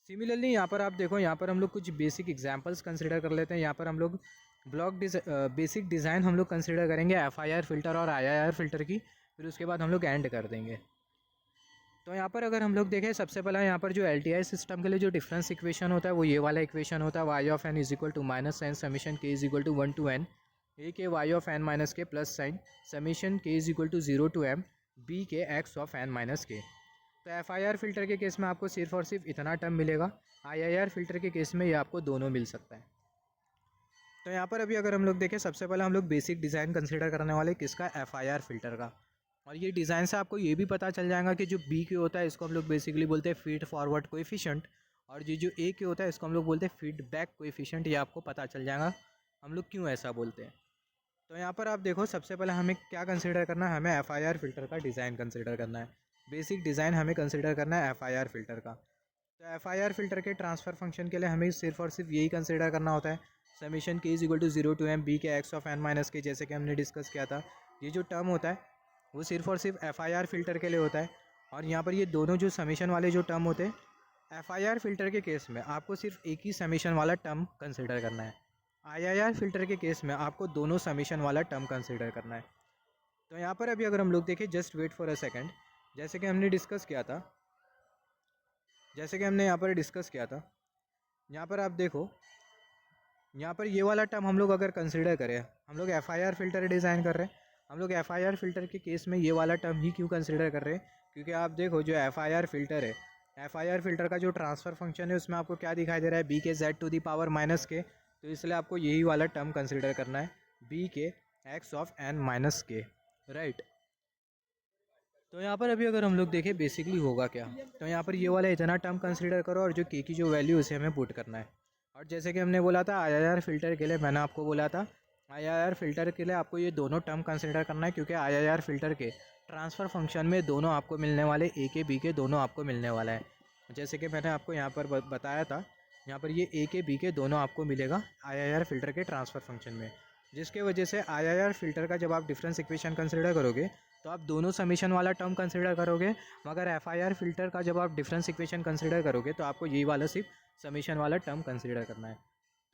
Similarly यहाँ पर आप देखो, यहाँ पर हम लोग कुछ बेसिक एग्जांपल्स कंसिडर कर लेते हैं। यहाँ पर हम लोग बेसिक डिज़ाइन हम लोग कंसिडर करेंगे एफआईआर फ़िल्टर और आईआईआर फ़िल्टर की, फिर उसके बाद हम लोग एंड कर देंगे। तो यहाँ पर अगर हम लोग देखें, सबसे पहला यहाँ पर जो एलटीआई सिस्टम के लिए जो डिफरेंस इक्वेशन होता है वो ये वाला इक्वेशन होता है, Y of N is equal to minus sine summation के is equal to 1 to n A K Y of N minus के प्लस साइन समीशन के is equal to 0 to m B के एक्स ऑफ एन माइनस के। तो FIR filter के case में आपको सिर्फ और सिर्फ इतना टर्म मिलेगा, आईआईआर फ़िल्टर के केस में ये आपको दोनों मिल सकता है। तो यहाँ पर अभी अगर हम लोग देखें, सबसे पहले हम लोग बेसिक डिज़ाइन कंसिडर करने वाले किसका, एफआईआर फ़िल्टर का। और ये डिज़ाइन से आपको ये भी पता चल जाएगा कि जो बी के होता है इसको हम लोग बेसिकली बोलते हैं फीड फॉरवर्ड कोएफिशिएंट, और जो ए के होता है इसको हम लोग बोलते हैं फीडबैक कोएफिशिएंट। ये आपको पता चल जाएगा हम लोग क्यों ऐसा बोलते हैं। तो यहाँ पर आप देखो, सबसे पहले हमें क्या कंसिडर करना है, हमें एफआईआर फ़िल्टर का डिज़ाइन कंसिडर करना है। बेसिक डिज़ाइन हमें कंसिडर करना है एफआईआर फ़िल्टर का। तो एफआईआर फ़िल्टर के ट्रांसफ़र फंक्शन के लिए हमें सिर्फ और सिर्फ यही कंसिडर करना होता है, समीशन के is equal to 0 to m B के x of N minus k, जैसे कि हमने डिस्कस किया था। ये जो टर्म होता है वो सिर्फ और सिर्फ एफआईआर फ़िल्टर के लिए होता है। और यहाँ पर ये दोनों जो समीशन वाले जो टर्म होते हैं, एफआईआर फ़िल्टर के केस में आपको सिर्फ एक ही समीशन वाला टर्म कंसिडर करना है, आईआईआर फ़िल्टर के केस में आपको दोनों समीशन वाला टर्म कंसिडर करना है। तो यहाँ पर अभी अगर हम लोग देखें, just wait for a second, जैसे कि हमने डिस्कस किया था, जैसे कि हमने यहाँ पर डिस्कस किया था, यहाँ पर आप देखो, यहाँ पर ये वाला टर्म हम लोग अगर कंसिडर करें, हम लोग FIR फ़िल्टर डिज़ाइन कर रहे हैं, हम लोग FIR फ़िल्टर के केस में ये वाला टर्म ही क्यों कंसिडर कर रहे हैं, क्योंकि आप देखो जो FIR फ़िल्टर है, FIR फ़िल्टर का जो ट्रांसफ़र फंक्शन है उसमें आपको क्या दिखाई दे रहा है, b k z to the power minus के, तो इसलिए आपको यही वाला टर्म कंसिडर करना है, बी के एक्स ऑफ एन माइनस के, राइट। तो यहाँ पर अभी अगर हम लोग देखें बेसिकली होगा क्या, तो यहाँ पर ये वाला इतना टर्म कंसिडर करो और जो के की जो वैल्यू उसे हमें पुट करना है। और जैसे कि हमने बोला था IIR फ़िल्टर के लिए, मैंने आपको बोला था IIR फ़िल्टर के लिए आपको ये दोनों टर्म कंसिडर करना है, क्योंकि IIR फ़िल्टर के ट्रांसफ़र फंक्शन में दोनों आपको मिलने वाले, ए के बी के दोनों आपको मिलने वाला है। जैसे कि मैंने आपको यहाँ पर बताया था, यहाँ पर ये ए के बी के दोनों आपको मिलेगा IIR फ़िल्टर के ट्रांसफ़र फंक्शन में, जिसके वजह से IIR फ़िल्टर का जब आप डिफरेंस इक्वेशन कंसिडर करोगे तो आप दोनों समीशन वाला टर्म कंसिडर करोगे, मगर FIR फ़िल्टर का जब आप डिफरेंस इक्वेशन कंसिडर करोगे तो आपको यही वाला सिर्फ समीशन वाला टर्म कंसिडर करना है।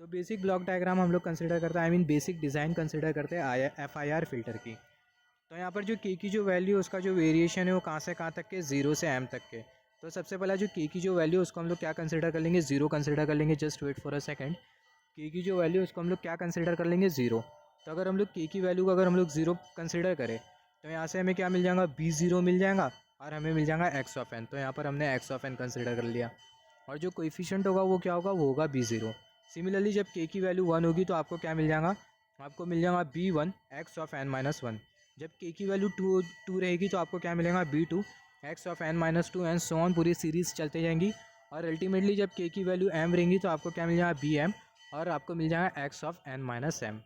तो बेसिक ब्लॉक डायग्राम हम लोग कंसिडर करते हैं, I mean basic design consider करते हैं FIR फ़िल्टर की। तो यहाँ पर जो के की जो वैल्यू, उसका जो वेरिएशन है वो कहाँ से कहाँ तक के, 0 से m तक के। तो सबसे पहला जो के की जो वैल्यू उसको हम लोग क्या कंसिडर कर लेंगे, 0 कंसिडर कर लेंगे। Just wait for a second. K की जो वैल्यू उसको हम लोग क्या कंसिडर कर लेंगे, 0। तो अगर हम लोग के की वैल्यू को अगर हम लोग 0 कंसिडर करें तो यहाँ से हमें क्या मिल जाएगा, B0 मिल जाएगा और हमें मिल जाएगा x ऑफ n। तो यहाँ पर हमने x ऑफ n कंसिडर कर लिया और जो कोएफिशिएंट होगा वो क्या होगा, वो होगा B0। सिमिलरली जब k की वैल्यू 1 होगी तो आपको क्या मिल जाएगा, आपको मिल जाएगा B1 x of n minus 1। जब k की वैल्यू 2 रहेगी तो आपको क्या मिलेगा, B2 x of n minus 2 and so on, पूरी सीरीज़ चलते जाएंगी। और अल्टीमेटली जब k की वैल्यू m रहेंगी तो आपको क्या मिल जाएगा, Bm, और आपको मिल जाएगा x of n minus m।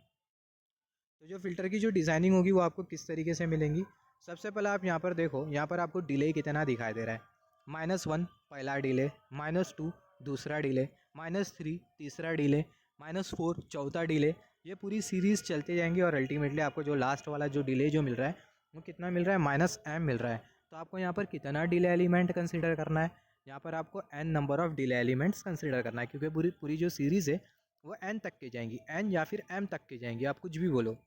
तो जो फ़िल्टर की जो डिज़ाइनिंग होगी वो आपको किस तरीके से मिलेंगी, सबसे पहले आप यहाँ पर देखो, यहाँ पर आपको डिले कितना दिखाई दे रहा है, -1 पहला डिले, -2 दूसरा डिले, -3 तीसरा डिले, -4 चौथा डिले। ये पूरी सीरीज़ चलते जाएंगी और अल्टीमेटली आपको जो लास्ट वाला जो डिले जो मिल रहा है वो कितना मिल रहा है, -m मिल रहा है। तो आपको यहाँ पर कितना डिले एलिमेंट कंसिडर करना है, यहाँ पर आपको n number of delay elements consider करना है, क्योंकि पूरी पूरी जो सीरीज़ है वो n तक के जाएंगी, n या फिर m तक के जाएंगी, आप कुछ भी बोलो।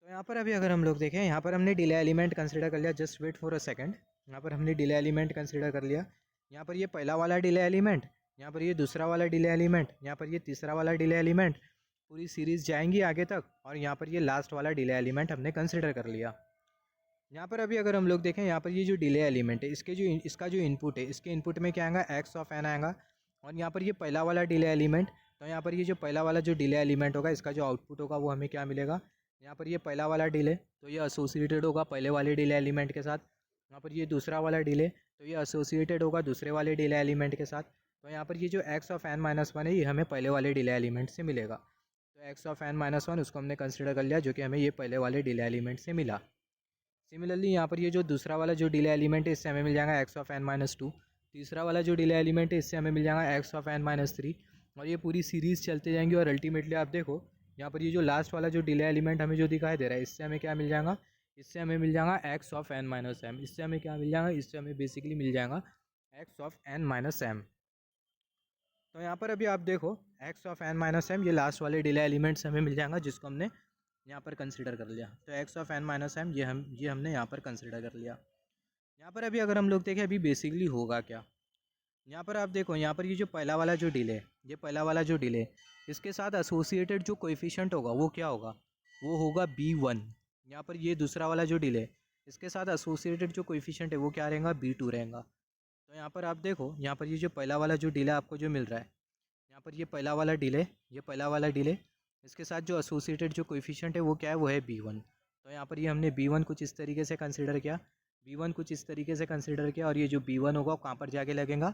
तो यहाँ पर अभी अगर हम लोग देखें, यहाँ पर हमने डिले एलिमेंट कंसिडर कर लिया। Just wait for a second. यहाँ पर हमने डिले एलिमेंट कंसिडर कर लिया। यहाँ पर ये पहला वाला डिले एलिमेंट, यहाँ पर ये दूसरा वाला डिले एलिमेंट, यहाँ पर ये तीसरा वाला डिले एलिमेंट, पूरी सीरीज़ जाएंगी आगे तक। और यहाँ पर ये लास्ट वाला डिले एलिमेंट हमने कंसिडर कर लिया। यहाँ पर अभी अगर हम लोग देखें, यहाँ पर ये जो डिले एलिमेंट है इसका जो इनपुट है, इसके इनपुट में क्या आएगा, एक्स ऑफ एन आएगा। और यहाँ पर ये पहला वाला डिले एलिमेंट, तो यहाँ पर ये जो पहला वाला जो डिले एलिमेंट होगा इसका जो आउटपुट होगा वो हमें क्या मिलेगा, यहाँ पर ये पहला वाला डिले तो ये एसोसिएटेड होगा पहले वाले डिले एलिमेंट के साथ। यहाँ पर ये दूसरा वाला डिले तो ये एसोसिएटेड होगा दूसरे वाले डिले एलिमेंट के साथ। तो यहाँ पर ये जो x of N minus one है ये हमें पहले वाले डिले एलिमेंट से मिलेगा। तो x of N minus one उसको हमने कंसिडर कर लिया, जो कि हमें ये पहले वाले डिले एलिमेंट से मिला। सिमिलरली यहाँ पर ये जो दूसरा वाला जो डिले एलिमेंट है इससे हमें मिल जाएगा x of N minus two. तीसरा वाला जो डिले एलिमेंट है इससे हमें मिल जाएगा x of N minus three. और ये पूरी सीरीज़ चलते जाएंगी और अल्टीमेटली आप देखो यहाँ पर ये जो लास्ट वाला जो डिले एलिमेंट हमें जो दिखाई दे रहा है इससे हमें क्या मिल जाएगा, इससे हमें मिल जाएगा x of N minus m. इससे हमें क्या मिल जाएगा, इससे हमें बेसिकली मिल जाएगा x of N minus m. तो यहाँ पर अभी आप देखो x of N minus m ये लास्ट वाले डिले एलिमेंट से हमें मिल जाएगा, जिसको हमने यहाँ पर कंसिडर कर लिया। तो x of N minus m ये हमने यहाँ पर कंसिडर कर लिया। यहाँ पर अभी अगर हम लोग देखें अभी बेसिकली होगा क्या, यहाँ पर आप देखो, यहाँ पर ये जो पहला वाला जो डिले, ये पहला वाला जो डिले इसके साथ एसोसिएटेड जो कोएफिशिएंट होगा वो क्या होगा, वो होगा B1। यहाँ पर ये दूसरा वाला जो डिले इसके साथ एसोसिएटेड जो कोएफिशिएंट है वो क्या रहेगा, B2 रहेगा। तो यहाँ पर आप देखो, यहाँ पर ये जो पहला वाला जो डिले आपको जो मिल रहा है, यहाँ पर ये पहला वाला डिले, ये पहला वाला डिले इसके साथ जो एसोसिएटेड जो कोएफिशिएंट है वो क्या है, वो है B1। तो यहाँ पर ये हमने B1 कुछ इस तरीके से कंसिडर किया, B1 कुछ इस तरीके से कंसिडर किया। और ये जो B1 होगा वो कहाँ पर जाके लगेगा,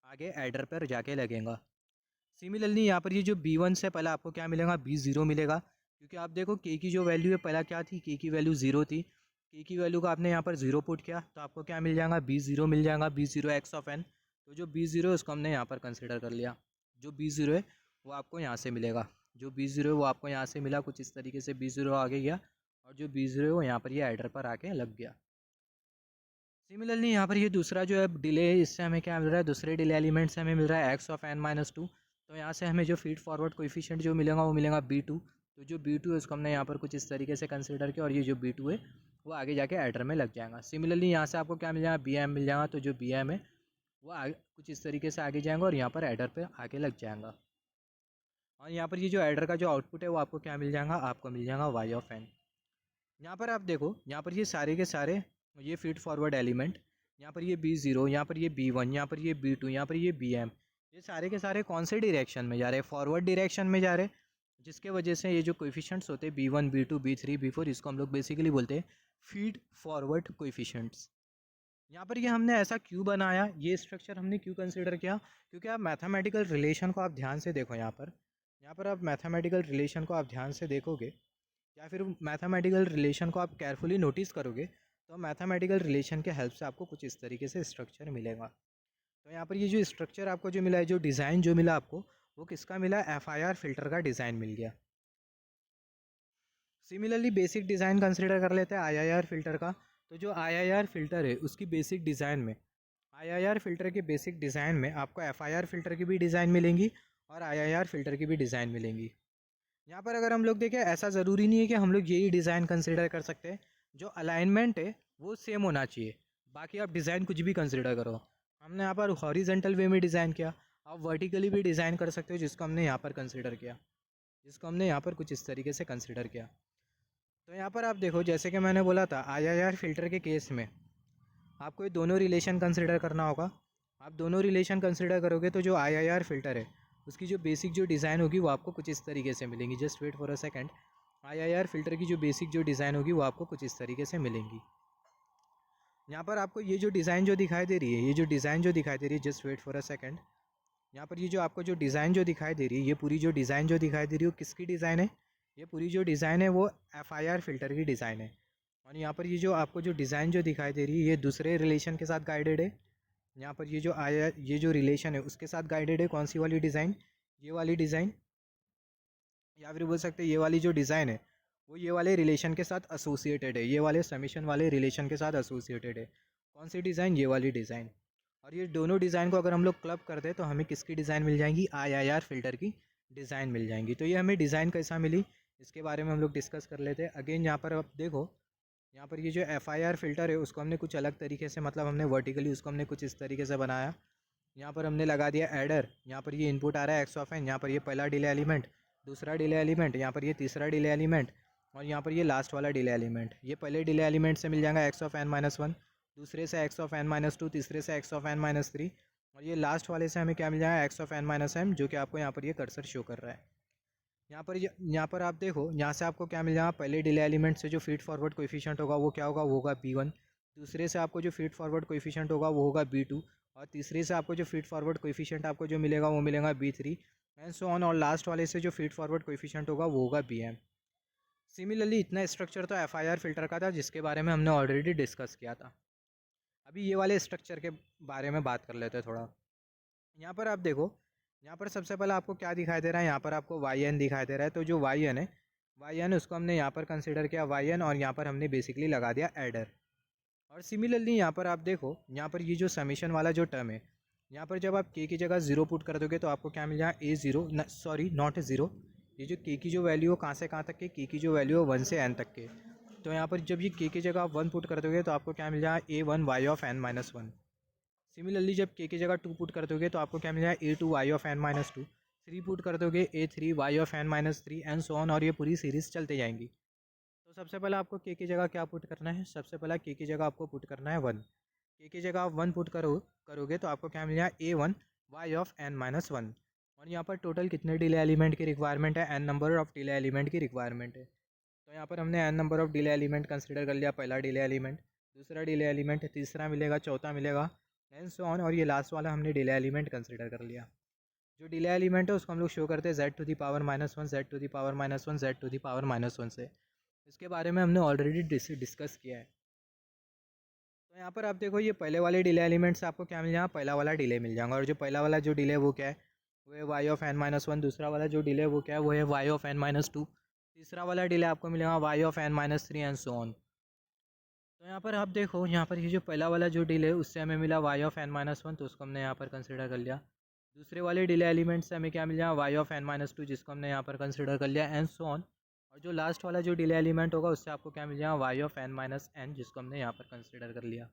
आगे एडर पर जाके लगेगा। सिमिलरली यहाँ पर ये जो B1 से पहले आपको क्या मिलेगा, B0 मिलेगा, क्योंकि आप देखो के की जो वैल्यू है पहला क्या थी, के की वैल्यू 0 थी। के की वैल्यू को आपने यहाँ पर 0 पुट किया तो आपको क्या मिल जाएगा, B0 मिल जाएगा, B0 एक्स ऑफ एन। तो जो B0 है उसको हमने यहाँ पर कंसिडर कर लिया। जो B0 है वो आपको यहाँ से मिलेगा, जो B0 है वो आपको यहाँ से मिला, कुछ इस तरीके से B0 आगे गया और जो B0 है वो यहाँ पर ये एडर पर आके लग गया। सिमिलरली यहाँ पर ये दूसरा जो है डिले है इससे हमें क्या मिल रहा है, दूसरे डिले एलिमेंट से हमें मिल रहा है x of N minus two. तो यहाँ से हमें जो फीड फॉरवर्ड कोएफिशिएंट जो मिलेगा वो मिलेगा B2। तो जो B2 है उसको हमने यहाँ पर कुछ इस तरीके से कंसिडर किया और ये जो B2 है वो आगे जाके एडर में लग जाएगा। सिमिलरली यहाँ से आपको क्या मिल जाएगा, BM मिल जाएगा। तो जो BM है वो कुछ इस तरीके से आगे जाएंगा और यहाँ पर एडर पे आके लग जाएगा। और यहाँ पर ये जो एडर का जो आउटपुट है वो आपको क्या मिल जाएगा, आपको मिल जाएगा वाई ऑफ एन। यहाँ पर आप देखो, यहाँ पर ये सारे के सारे ये फीड फॉरवर्ड एलिमेंट, यहाँ पर ये B0, यहाँ पर ये B1, यहाँ पर ये B2, यहाँ पर ये BM, ये सारे के सारे कौन से डायरेक्शन में जा रहे हैं, फॉरवर्ड डायरेक्शन में जा रहे हैं, जिसके वजह से ये जो कोएफिशिएंट्स होते हैं B1, B2, B3, B4, इसको हम लोग बेसिकली बोलते हैं फीड फॉरवर्ड कोएफिशिएंट्स। यहाँ पर ये हमने ऐसा क्यों बनाया, ये स्ट्रक्चर हमने क्यों कंसिडर किया, क्योंकि आप मैथमेटिकल रिलेशन को आप ध्यान से देखो, यहाँ पर आप मैथमेटिकल रिलेशन को आप ध्यान से देखोगे या फिर मैथमेटिकल रिलेशन को आप केयरफुली नोटिस करोगे तो मैथमेटिकल रिलेशन के हेल्प से आपको कुछ इस तरीके से स्ट्रक्चर मिलेगा। तो यहाँ पर ये जो स्ट्रक्चर आपको जो मिला है, जो डिज़ाइन जो मिला आपको, वो किसका मिला, FIR फ़िल्टर का डिज़ाइन मिल गया। सिमिलरली बेसिक डिज़ाइन कंसिडर कर लेते हैं IIR फ़िल्टर का। तो जो IIR फ़िल्टर है उसकी बेसिक डिज़ाइन में, IIR फ़िल्टर के बेसिक डिज़ाइन में आपको FIR फ़िल्टर की भी डिज़ाइन मिलेंगी और IIR फ़िल्टर की भी डिज़ाइन मिलेंगी। यहाँ पर अगर हम लोग देखें, ऐसा ज़रूरी नहीं है कि हम लोग यही डिज़ाइन कंसिडर कर सकते हैं, जो अलाइनमेंट है वो सेम होना चाहिए, बाकी आप डिज़ाइन कुछ भी कंसिडर करो। हमने यहाँ पर हॉरिजेंटल वे में डिज़ाइन किया, आप वर्टिकली भी डिज़ाइन कर सकते हो, जिसको हमने यहाँ पर कंसिडर किया, जिसको हमने यहाँ पर कुछ इस तरीके से कंसिडर किया। तो यहाँ पर आप देखो, जैसे कि मैंने बोला था IIR फ़िल्टर के केस में आपको ये दोनों रिलेशन कंसिडर करना होगा। आप दोनों रिलेशन कंसिडर करोगे तो जो IIR फ़िल्टर है उसकी जो बेसिक जो डिज़ाइन होगी वो आपको कुछ इस तरीके से मिलेंगी। Just wait for a second, IIR filter की जो बेसिक जो डिज़ाइन होगी वो आपको कुछ इस तरीके से मिलेंगी। यहाँ पर आपको ये जो डिज़ाइन जो दिखाई दे रही है, ये जो डिज़ाइन जो दिखाई दे रही है, just wait for a second, यहाँ पर ये जो आपको जो डिज़ाइन जो दिखाई दे रही है, ये पूरी जो डिज़ाइन जो दिखाई दे रही है वो किसकी डिज़ाइन है, ये पूरी जो डिज़ाइन है वो FIR फ़िल्टर की डिज़ाइन है। और यहाँ पर ये जो आपको जो डिज़ाइन जो दिखाई दे रही है ये दूसरे रिलेशन के साथ गाइडेड है। यहाँ पर ये जो ये जो रिलेशन है उसके साथ गाइडेड है, कौन सी वाली डिज़ाइन, ये वाली डिज़ाइन, या फिर बोल सकते हैं ये वाली जो डिज़ाइन है वो ये वाले रिलेशन के साथ एसोसिएटेड है, ये वाले समीशन वाले रिलेशन के साथ एसोसिएटेड है। कौन सी डिज़ाइन, ये वाली डिज़ाइन। और ये दोनों डिज़ाइन को अगर हम लोग क्लब कर दें तो हमें किसकी डिज़ाइन मिल जाएंगी, IIR फ़िल्टर की डिज़ाइन मिल जाएंगी। तो ये हमें डिज़ाइन कैसा मिली इसके बारे में हम लोग डिस्कस कर लेते हैं। अगेन यहाँ पर आप देखो, यहाँ पर ये जो FIR फ़िल्टर है उसको हमने कुछ अलग तरीके से, मतलब हमने वर्टिकली उसको हमने कुछ इस तरीके से बनाया। यहाँ पर हमने लगा दिया एडर, यहाँ पर ये इनपुट आ रहा है X(n), यहाँ पर ये पहला डिले एलिमेंट, दूसरा डिले एलिमेंट, यहाँ पर ये तीसरा डिले एलिमेंट, और यहाँ पर ये लास्ट वाला डिले एलिमेंट। ये पहले डिले एलिमेंट से मिल जाएगा X(n-1), दूसरे से X(n-2), तीसरे से X(n-3), और ये लास्ट वाले से हमें क्या मिल जाएगा, X(n-m), जो कि आपको यहाँ पर ये कर्सर शो कर रहा है। यहाँ पर आप देखो, यहाँ से आपको क्या मिल जाएगा, पहले डिले एलिमेंट से जो फीड फॉरवर्ड कोएफिशिएंट होगा वो क्या होगा, वो होगा B1, दूसरे से आपको जो फीड फॉरवर्ड कोएफिशिएंट होगा वो होगा B2, और तीसरे से आपको जो फीड फॉरवर्ड कोएफिशिएंट आपको जो मिलेगा वो मिलेगा B3, एंड सो ऑन, और लास्ट वाले से जो फीड फॉरवर्ड कोएफिशिएंट होगा वो होगा BM। सिमिलरली इतना स्ट्रक्चर तो FIR फ़िल्टर का था, जिसके बारे में हमने ऑलरेडी डिस्कस किया था। अभी ये वाले स्ट्रक्चर के बारे में बात कर लेते हैं थोड़ा। यहाँ पर आप देखो, यहाँ पर सबसे पहले आपको क्या दिखाई दे रहा है, यहाँ पर आपको YN दिखाई दे रहा है। तो जो YN है, YN उसको हमने यहाँ पर कंसिडर किया YN, और यहाँ पर हमने बेसिकली लगा दिया एडर। और सिमिलरली यहाँ पर आप देखो, यहाँ पर ये जो समीशन वाला जो टर्म है, यहाँ पर जब आप k की जगह 0 पुट कर दोगे तो आपको क्या मिल जाएगा, A0, सॉरी नॉट 0, ये जो k की जो वैल्यू हो कहाँ से कहाँ तक के, k की जो वैल्यू हो 1 से n तक के। तो यहाँ पर जब ये k की जगह आप 1 पुट कर दोगे तो आपको क्या मिल जाएगा, A1 y(n-1). सिमिलरली जब k की जगह 2 पुट कर दोगे तो आपको क्या मिल जाएगा, A2 y(n-2), 3 पुट कर दोगे A3 y(n-3), and so on, और ये पूरी सीरीज़ चलते जाएंगी। तो सबसे पहले आपको k की जगह क्या पुट करना है, सबसे पहले k की जगह आपको पुट करना है 1। k की जगह आप 1 पुट करोगे तो आपको क्या मिल जाएगा, A1 y(n-1). और यहाँ पर टोटल कितने डिले एलिमेंट की रिक्वायरमेंट है, n number of delay element की रिक्वायरमेंट है। तो यहाँ पर हमने n number of delay element consider कर लिया, पहला डिले एलिमेंट, दूसरा डिले एलिमेंट, तीसरा मिलेगा, चौथा मिलेगा, एंड सो ऑन, और ये लास्ट वाला हमने डिले एलिमेंट कंसिडर कर लिया। जो डिले एलिमेंट है उसको हम लोग शो करते हैं z⁻⁻1, z⁻⁻1, z⁻⁻1 से। इसके बारे में हमने ऑलरेडी डिस्कस किया है। तो यहाँ पर आप देखो, ये पहले वाले डिले एलिमेंट से आपको क्या मिल जाएगा, पहला वाला डिले मिल जाएगा। और जो पहला वाला जो डिले वो क्या है, वो है y(n-1), दूसरा वाला जो डिले वो क्या है, वो है y(n-2), तीसरा वाला डिले आपको मिलेगा y(n-3), एंड सो ऑन। तो यहाँ पर आप देखो, यहाँ पर ये जो पहला वाला जो डिले है उससे हमें मिला y(n-1), तो उसको हमने यहाँ पर कंसिडर कर लिया। दूसरे वाले डिले एलिमेंट से हमें क्या मिल जाएगा, y(n-2), जिसको हमने यहाँ पर कंसिडर कर लिया, एंड सो ऑन। और जो लास्ट वाला जो डिले एलिमेंट होगा उससे आपको क्या मिल जाएगा, y(n-n), जिसको हमने यहाँ पर कंसिडर कर लिया।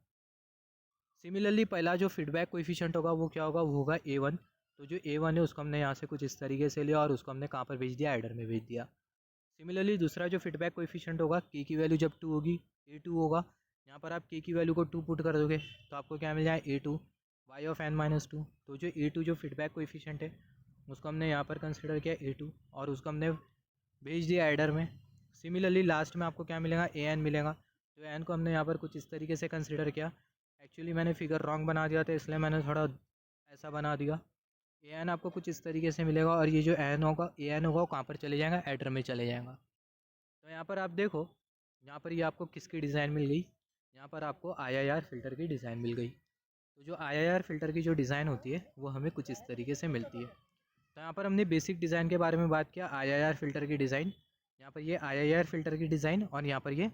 सिमिलरली पहला जो फीडबैक कोएफिशिएंट होगा वो क्या होगा, वो होगा A1। तो जो A1 है उसको हमने यहाँ से कुछ इस तरीके से लिया और उसको हमने कहाँ पर भेज दिया, एडर में भेज दिया। सिमिलरली दूसरा जो फीडबैक कोएफिशिएंट होगा, के की वैल्यू जब 2 होगी, A2 होगा। यहाँ पर आप के की वैल्यू को 2 पुट कर दोगे तो आपको क्या मिल जाए, A2 y ऑफ n-2। तो जो A2 जो फीडबैक कोएफिशिएंट है उसको हमने यहाँ पर कंसिडर किया A2 और उसको हमने भेज दिया एडर में। सिमिलरली लास्ट में आपको क्या मिलेगा, an मिलेगा। तो n को हमने यहाँ पर कुछ इस तरीके से कंसिडर किया। एक्चुअली मैंने फिगर रॉन्ग बना दिया था इसलिए मैंने थोड़ा ऐसा बना दिया। an आपको कुछ इस तरीके से मिलेगा और ये जो an होगा वो कहाँ पर चले जाएगा, एडर में चले जाएगा। तो यहाँ पर आप देखो, यहाँ पर ये आपको किसकी डिज़ाइन मिल गई, यहाँ पर आपको IIR फ़िल्टर की डिज़ाइन मिल गई। तो जो IIR फ़िल्टर की जो डिज़ाइन होती है वो हमें कुछ इस तरीके से मिलती है। तो यहाँ पर हमने बेसिक डिज़ाइन के बारे में बात किया, IIR फ़िल्टर की डिज़ाइन। यहाँ पर ये IIR फ़िल्टर की डिज़ाइन और यहाँ पर ये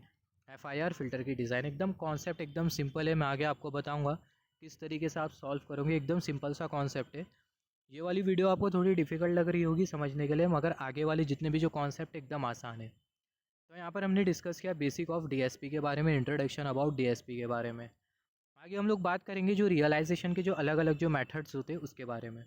FIR फ़िल्टर की डिज़ाइन। एकदम कॉन्सेप्ट एकदम सिंपल है, मैं आगे आपको बताऊँगा किस तरीके से आप सॉल्व करोगे। एकदम सिंपल सा कॉन्सेप्ट है। ये वाली वीडियो आपको थोड़ी डिफ़िकल्ट लग रही होगी समझने के लिए, मगर आगे वाले जितने भी जो कॉन्सेप्ट एकदम आसान है। तो यहाँ पर हमने डिस्कस किया बेसिक ऑफ DSP के बारे में, इंट्रोडक्शन अबाउट DSP के बारे में। आगे हम लोग बात करेंगे जो रियलाइजेशन के जो अलग अलग जो मेथड्स होते हैं उसके बारे में।